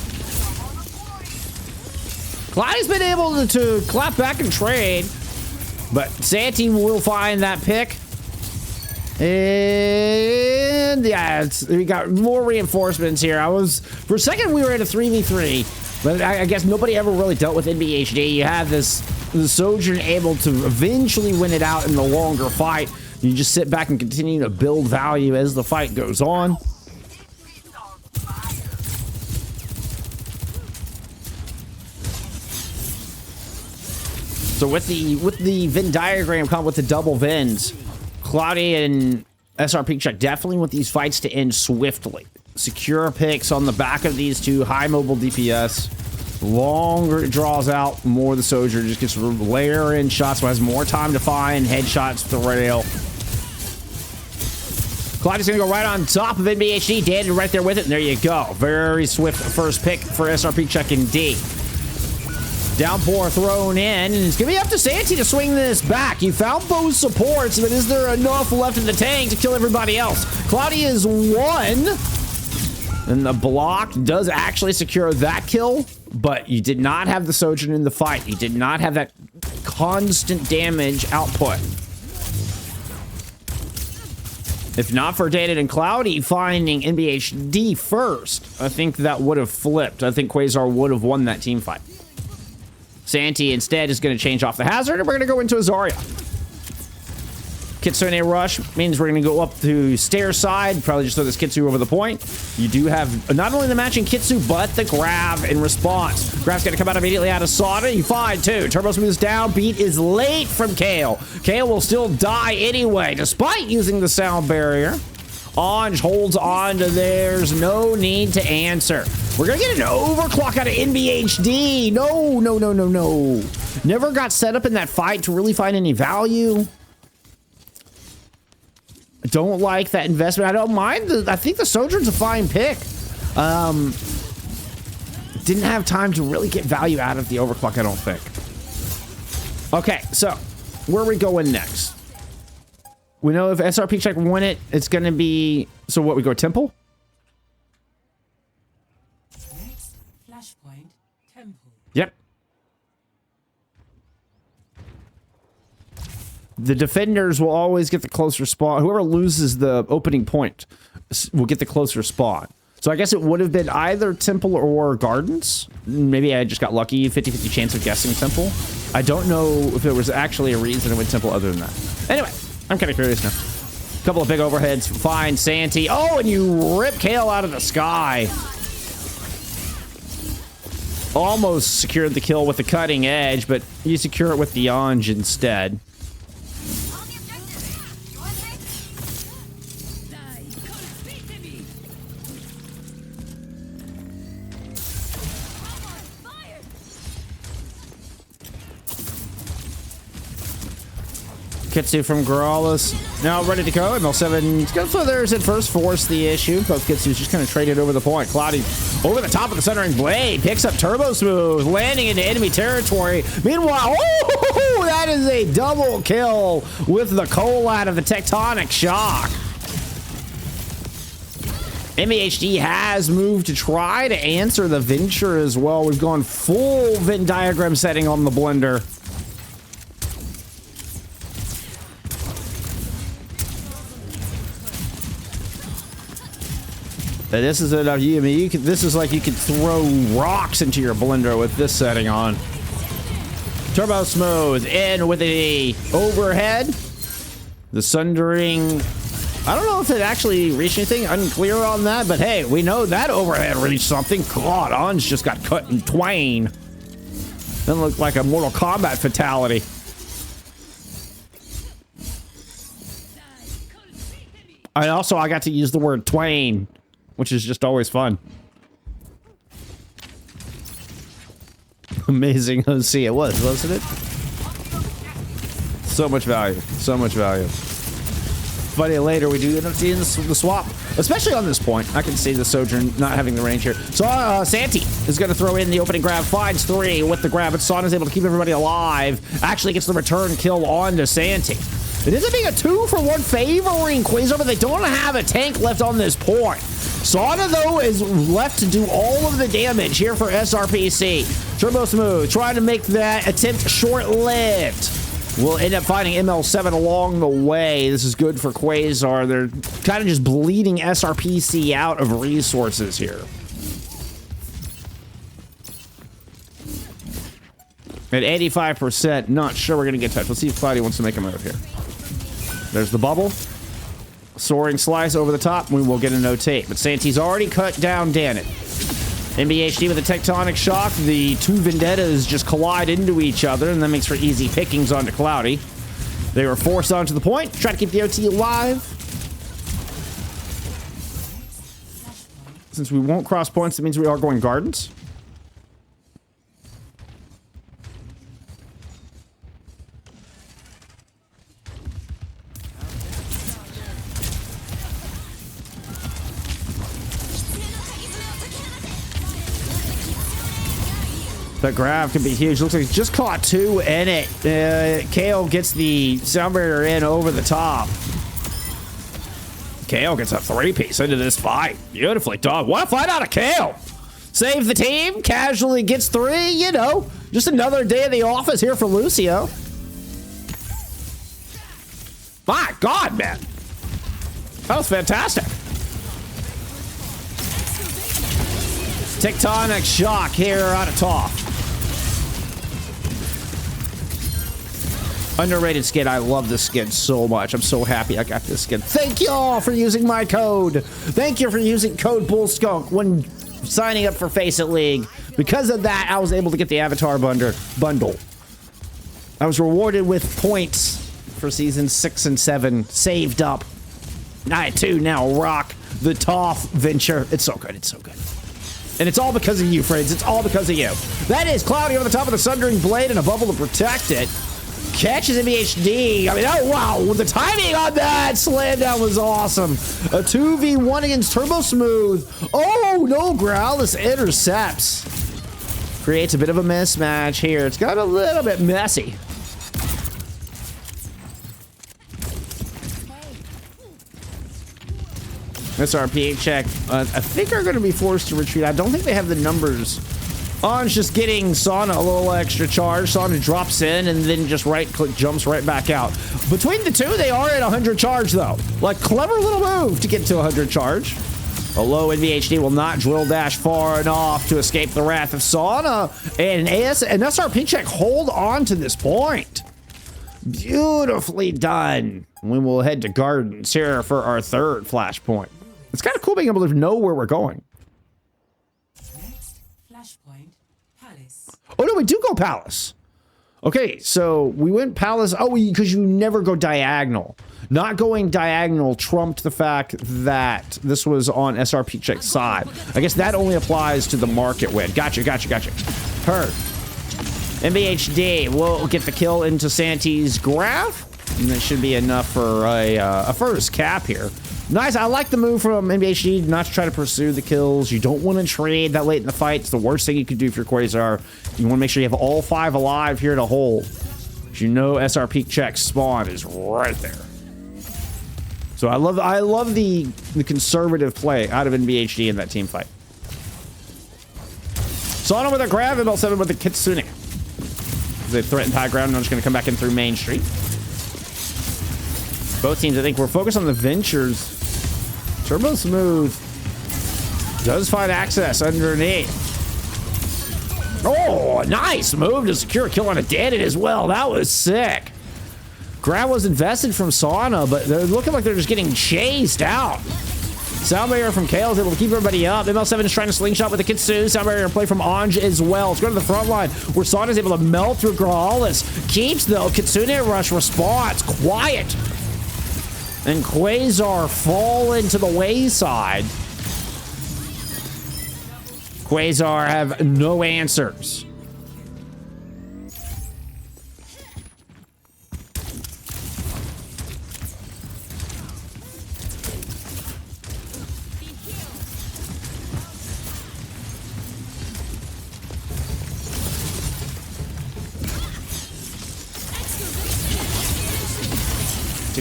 Cloudy's been able to clap back and trade, but Santy will find that pick. And yeah, we got more reinforcements here. For a second we were at a 3v3, but I guess nobody ever really dealt with NBHD. You have the Sojourn able to eventually win it out in the longer fight. You just sit back and continue to build value as the fight goes on. So with the Venn diagram come with the double Venns, Cloudy and SRPeakCheck definitely want these fights to end swiftly. Secure picks on the back of these two, high mobile DPS. Longer it draws out, more the Soldier just gets to layer in shots, so has more time to find headshots to rail. Cloudy's gonna go right on top of NBHD, Dannedd right there with it, and there you go. Very swift first pick for SRPeakCheck indeed. Downpour thrown in, and it's gonna be up to Santy to swing this back. You found both supports, but is there enough left in the tank to kill everybody else? Cloudy is 1, and the block does actually secure that kill, but you did not have the Sojourn in the fight. You did not have that constant damage output. If not for Dannedd and Cloudy finding NBHD first, I think that would have flipped. I think Quasar would have won that team fight. Santy instead is going to change off the hazard, and we're going to go into Azaria. Kitsune rush means we're going to go up to stair side, probably just throw this Kitsu over the point. You do have not only the matching Kitsu, but the grab in response. Grab's going to come out immediately out of Sauna. You find 2. TurboSmooth is down. Beat is late from Kale. Kale will still die anyway, despite using the sound barrier. Anj holds on to theirs. No need to answer. We're going to get an overclock out of NBHD. No, no, no, no, no. Never got set up in that fight to really find any value. I don't like that investment. I don't mind. I think the Sojourn's a fine pick. Didn't have time to really get value out of the overclock, I don't think. Okay, so where are we going next? We know if SRPeakCheck win it, it's going to be... So what, we go Temple? Next flashpoint, Temple. Yep. The defenders will always get the closer spawn. Whoever loses the opening point will get the closer spawn. So I guess it would have been either Temple or Gardens. Maybe I just got lucky. 50-50 chance of guessing Temple. I don't know if there was actually a reason it went Temple other than that. Anyway, I'm kind of curious now. Couple of big overheads. Fine, Santy. Oh, and you rip Kale out of the sky. Almost secured the kill with the cutting edge, but you secure it with the Anj instead. Kitsu from Graalis now ready to go. ML7 goes for theirs at first, force the issue. Both Kitsu's just kind of traded over the point. Cloudy over the top of the centering blade, picks up TurboSmooth, landing into enemy territory. Meanwhile, oh, that is a double kill with the coal out of the tectonic shock. NBHD has moved to try to answer the Venture as well. We've gone full Venn diagram setting on the blender. This is enough. This is like you could throw rocks into your blender with this setting on. TurboSmooth in with the overhead. The sundering. I don't know if it actually reached anything. Unclear on that, but hey, we know that overhead reached something. God, Ons just got cut in twain. Doesn't look like a Mortal Kombat fatality. I got to use the word twain, which is just always fun. Amazing OC it was, wasn't it? So much value. So much value. Funny later we do end up seeing the swap, especially on this point. I can see the Sojourn not having the range here. So Santy is going to throw in the opening grab, finds 3 with the grab, but Sauna is able to keep everybody alive. Actually gets the return kill onto Santy. It ends up being a 2-for-1 favoring Quasar, but they don't have a tank left on this point. Sauna, though, is left to do all of the damage here for SRPC. TurboSmooth trying to make that attempt short-lived. We'll end up finding ML7 along the way. This is good for Quasar. They're kind of just bleeding SRPC out of resources here. At 85%, not sure we're going to get touched. Let's see if Cloudy wants to make a move here. There's the bubble. Soaring slice over the top. We will get a no-tape. But Santy's already cut down Dannedd. NBHD with a tectonic shock. The two vendettas just collide into each other, and that makes for easy pickings onto Cloudy. They were forced onto the point. Try to keep the OT alive. Since we won't cross points, it means we are going gardens. The grab can be huge. Looks like he's just caught 2 in it. KO gets the sound barrier in over the top. KO gets a 3-piece into this fight. Beautifully done. What a fight out of KO. Save the team. Casually gets 3. You know, just another day in the office here for Lucio. My God, man. That was fantastic. Tectonic shock here out of top. Underrated skin. I love this skin so much. I'm so happy I got this skin. Thank you all for using my code. Thank you for using code BullSkunk when signing up for FACEIT League. Because of that, I was able to get the avatar bundle. I was rewarded with points for seasons 6 and 7 saved up. I too now rock the Toph Venture. It's so good. It's so good. And it's all because of you, friends. It's all because of you. That is Cloudy over the top of the Sundering Blade and a bubble to protect it. Catches NBHD. I mean, oh, wow. The timing on that slam down was awesome. A 2v1 against TurboSmooth. Oh, no. Graalis intercepts. Creates a bit of a mismatch here. It's got a little bit messy. SRPeakCheck, I think are going to be forced to retreat. I don't think they have the numbers. On's just getting Sauna a little extra charge. Sauna drops in and then just right-click jumps right back out. Between the two, they are at 100 charge, though. Like, clever little move to get to 100 charge. Although NBHD will not drill dash far enough to escape the wrath of Sauna. And SRPeakCheck hold on to this point. Beautifully done. We will head to Gardens here for our 3rd flashpoint. It's kind of cool being able to know where we're going. Next flashpoint, Palace. Oh, no, we do go Palace. Okay, so we went Palace. Oh, because you never go diagonal. Not going diagonal trumped the fact that this was on SRPeakCheck's side. I guess that only applies to the market win. Gotcha. Heard. NBHD will get the kill into Santy's graph. And that should be enough for a first cap here. Nice. I like the move from NBHD not to try to pursue the kills. You don't want to trade that late in the fight. It's the worst thing you could do for your Quasar. You want to make sure you have all 5 alive here to hold. You know SRPeakCheck spawn is right there. So I love the conservative play out of NBHD in that team fight. Sauna with a grab, ML7 with the Kitsune. They threatened high ground, and I'm just going to come back in through Main Street. Both teams, I think, we're focused on the ventures. TurboSmooth does find access underneath. Oh, nice move to secure a kill on a Dannedd as well. That was sick. Grab was invested from Sauna, but they're looking like they're just getting chased out. Sound barrier from Kale is able to keep everybody up. ML7 is trying to slingshot with the Kitsune. Sound barrier play from Anj as well. Let's go to the front line where Sauna is able to melt through Graalis. Keeps, though. Kitsune rush response. Quiet. And Quasar fall into the wayside. Quasar have no answers.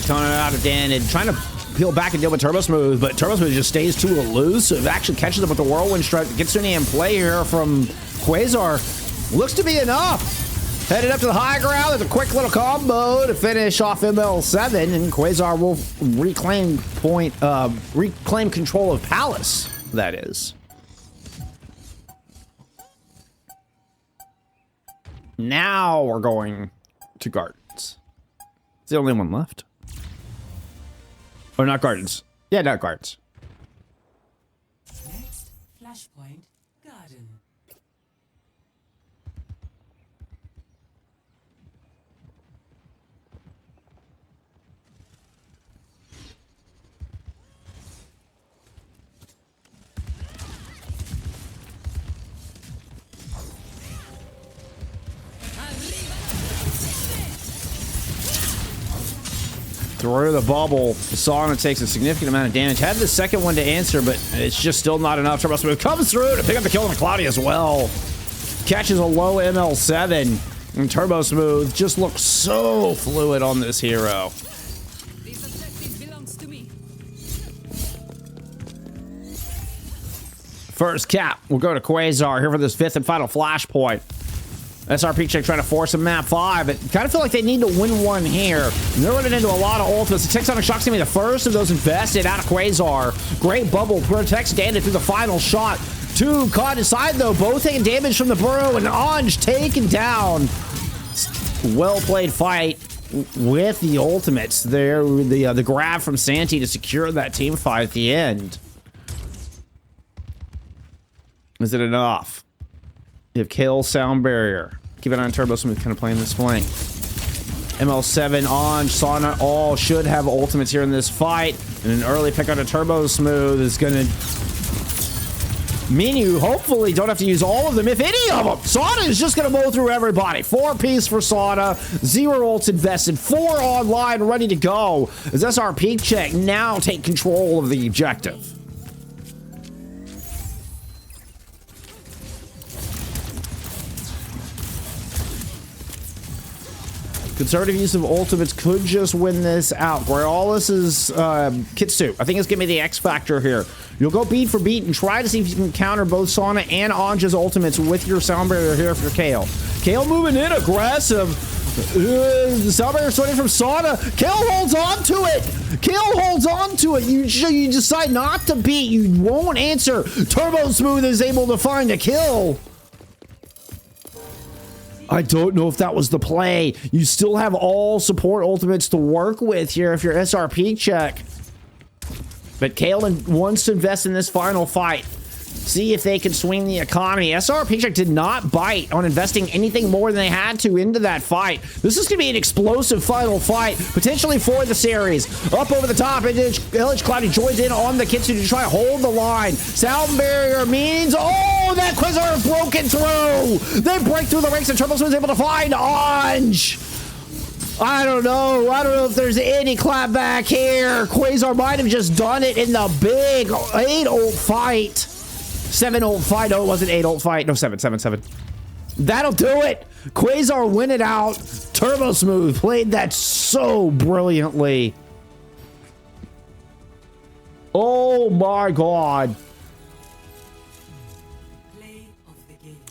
Coming out of Dannedd, trying to peel back and deal with TurboSmooth, but TurboSmooth just stays too elusive. Actually catches up with the Whirlwind Strike. Kitsune in play here from Quasar. Looks to be enough. Headed up to the high ground. There's a quick little combo to finish off ML7, and Quasar will reclaim control of Palace. That is. Now we're going to Gardens. It's the only one left. Or not Gardens. Yeah, not Gardens. Next, Flashpoint Garden. Through the bubble, Sauna takes a significant amount of damage. Had the second one to answer, but it's just still not enough. TurboSmooth comes through to pick up the kill on Cloudy as well. Catches a low ML7. And TurboSmooth just looks so fluid on this hero. This objective belongs to me. First cap will go to Quasar here for this 5th and final flashpoint. SRPeakCheck trying to force a map 5, but kind of feel like they need to win one here. And they're running into a lot of ultimates. The Tectonic Shock's gonna be the first of those invested out of Quasar. Great bubble protects Dannedd through the final shot. 2 caught inside though, both taking damage from the burrow, and Anj taken down. Well played fight with the ultimates there. The grab from Santy to secure that team fight at the end. Is it enough? You have Kale Sound Barrier. Keep it on TurboSmooth, kind of playing this flank. ML7 on Sauna all should have ultimates here in this fight. And an early pick on a TurboSmooth is going to mean you hopefully don't have to use all of them, if any of them. Sauna is just going to mow through everybody. 4-piece for Sauna. 0 ults invested. 4 online, ready to go. As SRPeakCheck now take control of the objective. Conservative use of ultimates could just win this out. Graalis is Kitsune. I think it's going to be the X factor here. You'll go beat for beat and try to see if you can counter both Sauna and Anja's ultimates with your sound barrier here for Kale. Kale moving in aggressive. The sound barrier starting from Sauna. Kale holds on to it. Kale holds on to it. You decide not to beat. You won't answer. TurboSmooth is able to find a kill. I don't know if that was the play. You still have all support ultimates to work with here if you're SRPeakCheck. But Kalen wants to invest in this final fight. See if they can swing the economy. SRPeakCheck did not bite on investing anything more than they had to into that fight. This is going to be an explosive final fight, potentially for the series. Up over the top, and LHCloudy joins in on the Kitsune to try to hold the line. Sound barrier means, oh, that Quasar broken through. They break through the ranks, and TurboSmooth is able to find Anj. I don't know. I don't know if there's any clapback here. Quasar might have just done it in the big 8-ult fight. 7-ult fight. No, it wasn't 8-ult fight. No, 7. That'll do it. Quasar win it out. TurboSmooth played that so brilliantly. Oh my god.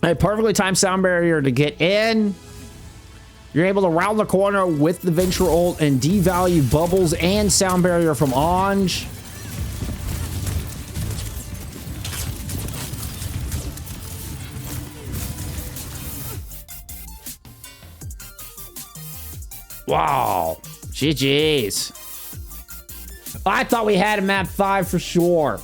A perfectly timed sound barrier to get in. You're able to round the corner with the Venture ult and devalue bubbles and sound barrier from Anj. Wow. GG's. I thought we had a map 5 for sure.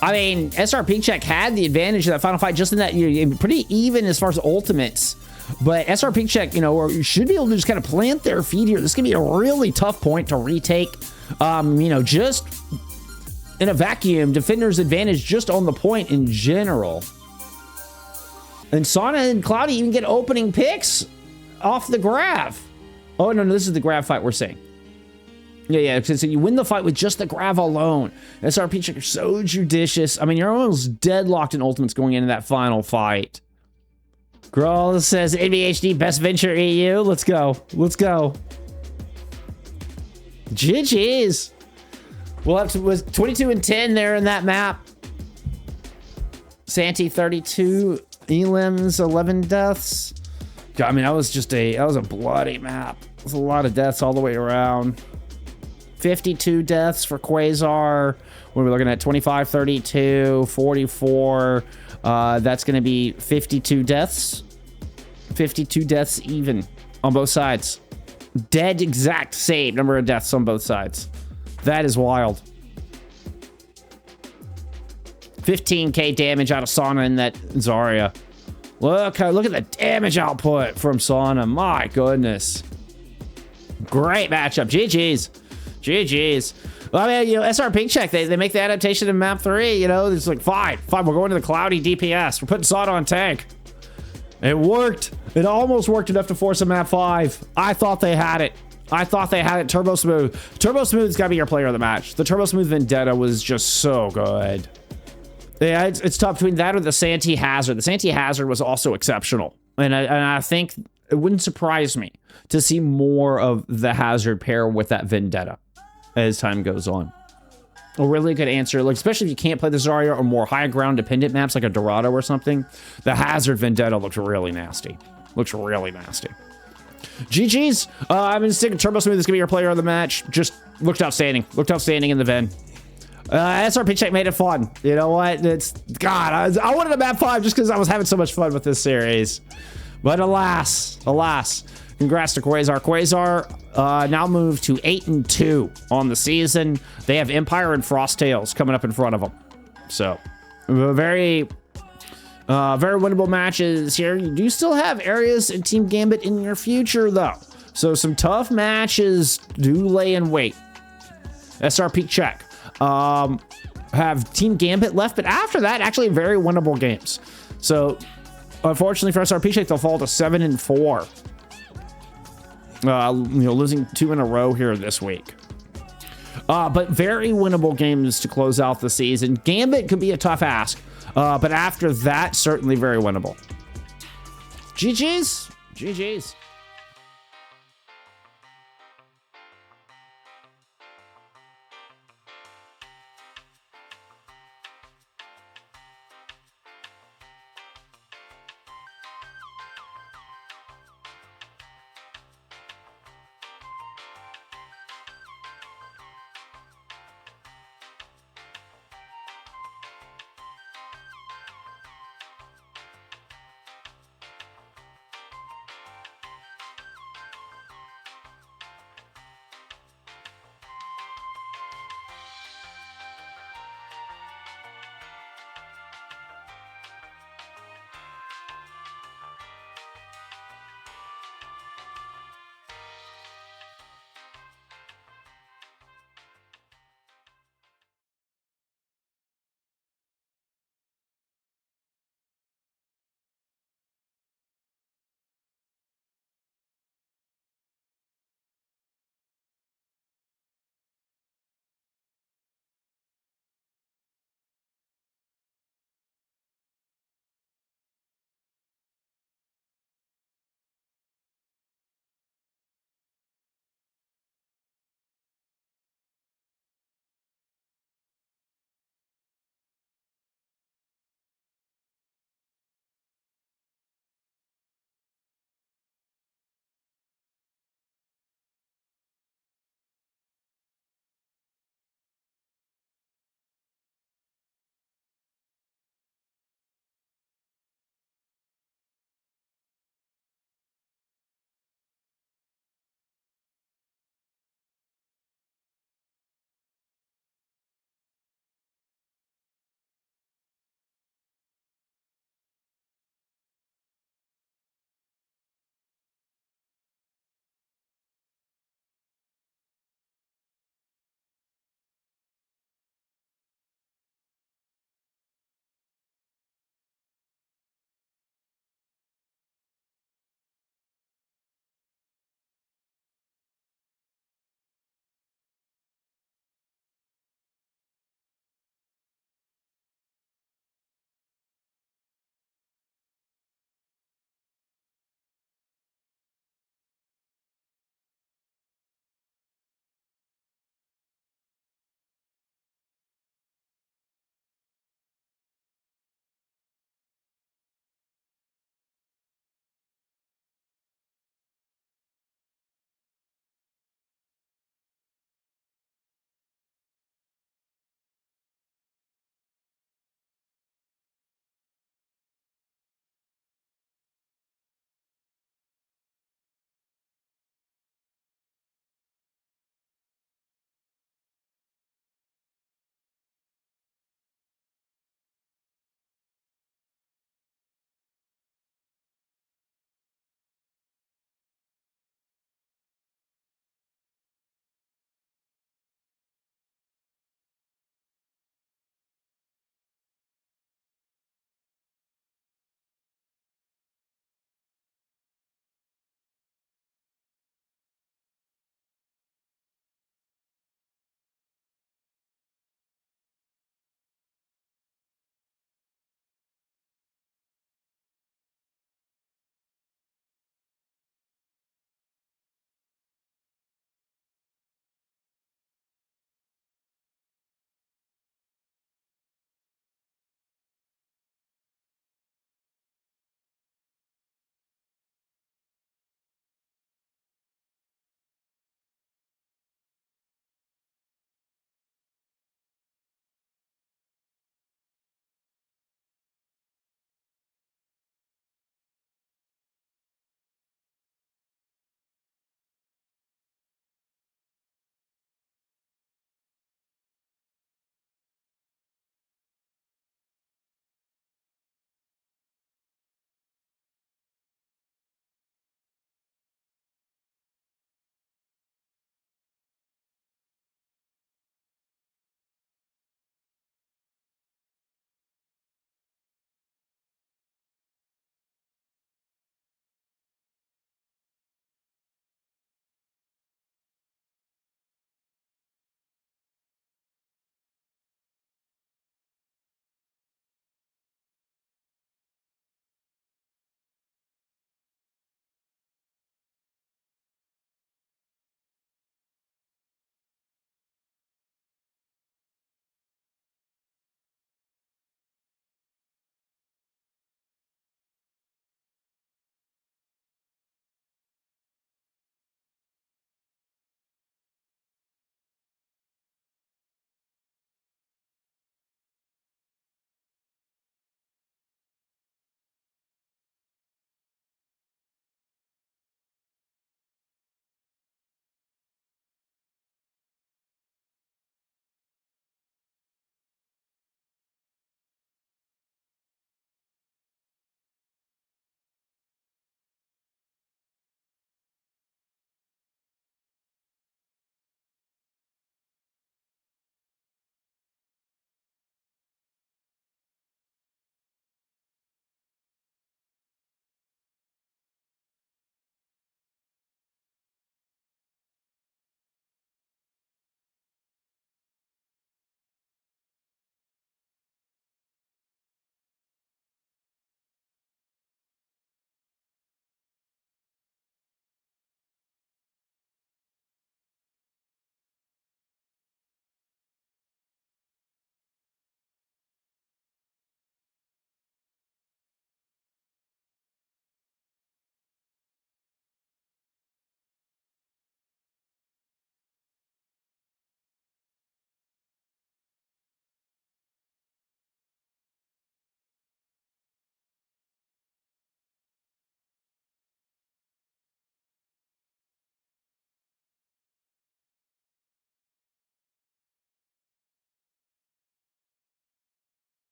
I mean, SRPeakCheck had the advantage of that final fight just in that you're pretty even as far as ultimates. But SRPeakCheck, you know, should be able to just kind of plant their feet here. This is going to be a really tough point to retake. You know, just in a vacuum, Defender's advantage just on the point in general. And Sauna and Cloudy even get opening picks off the Grav. Oh, no, this is the Grav fight we're saying. Yeah, so you win the fight with just the Grav alone. SRPeakCheck are so judicious. I mean, you're almost deadlocked in ultimates going into that final fight. Graalis says, NBHD, best venture EU. Let's go. Let's go. GG's. Well, it was 22 and 10 there in that map. Santy, 32. Elims, 11 deaths. God, I mean, that was a bloody map. It was a lot of deaths all the way around. 52 deaths for Quasar. We're looking at 25, 32, 44. That's going to be 52 deaths. 52 deaths even on both sides. Dead exact same number of deaths on both sides. That is wild. 15k damage out of Sauna in that Zarya. Look at the damage output from Sauna. My goodness. Great matchup. GG's. GG's. Well, I mean, you know, SRPeakCheck, they make the adaptation in map 3, you know, it's like, fine, we're going to the cloudy DPS. We're putting Sauna on tank. It worked. It almost worked enough to force a map 5. I thought they had it. TurboSmooth. TurboSmooth's got to be your player of the match. The TurboSmooth Vendetta was just so good. Yeah, it's tough between that or the Santy Hazard. The Santy Hazard was also exceptional. And I think it wouldn't surprise me to see more of the Hazard pair with that Vendetta as time goes on. A really good answer, like especially if you can't play the Zarya or more high ground dependent maps like a Dorado or something. The Hazard Vendetta looks really nasty. Looks really nasty. GG's. I'm gonna stick with TurboSmooth. Is gonna be your player of the match. Just looked outstanding. Looked outstanding in the Ven. SRPeakCheck made it fun. You know what? It's God. I wanted a map 5 just because I was having so much fun with this series. But alas. Congrats to Quasar. Quasar now moved to 8-2 on the season. They have Empire and Frosttails coming up in front of them. So, very winnable matches here. You do still have Ares and Team Gambit in your future, though. So, some tough matches do lay in wait. SRPeakCheck have Team Gambit left, but after that, actually very winnable games. So, unfortunately for SRPeakCheck, they'll fall to 7-4. You know, losing 2 in a row here this week. But very winnable games to close out the season. Gambit could be a tough ask, but after that, certainly very winnable. GG's.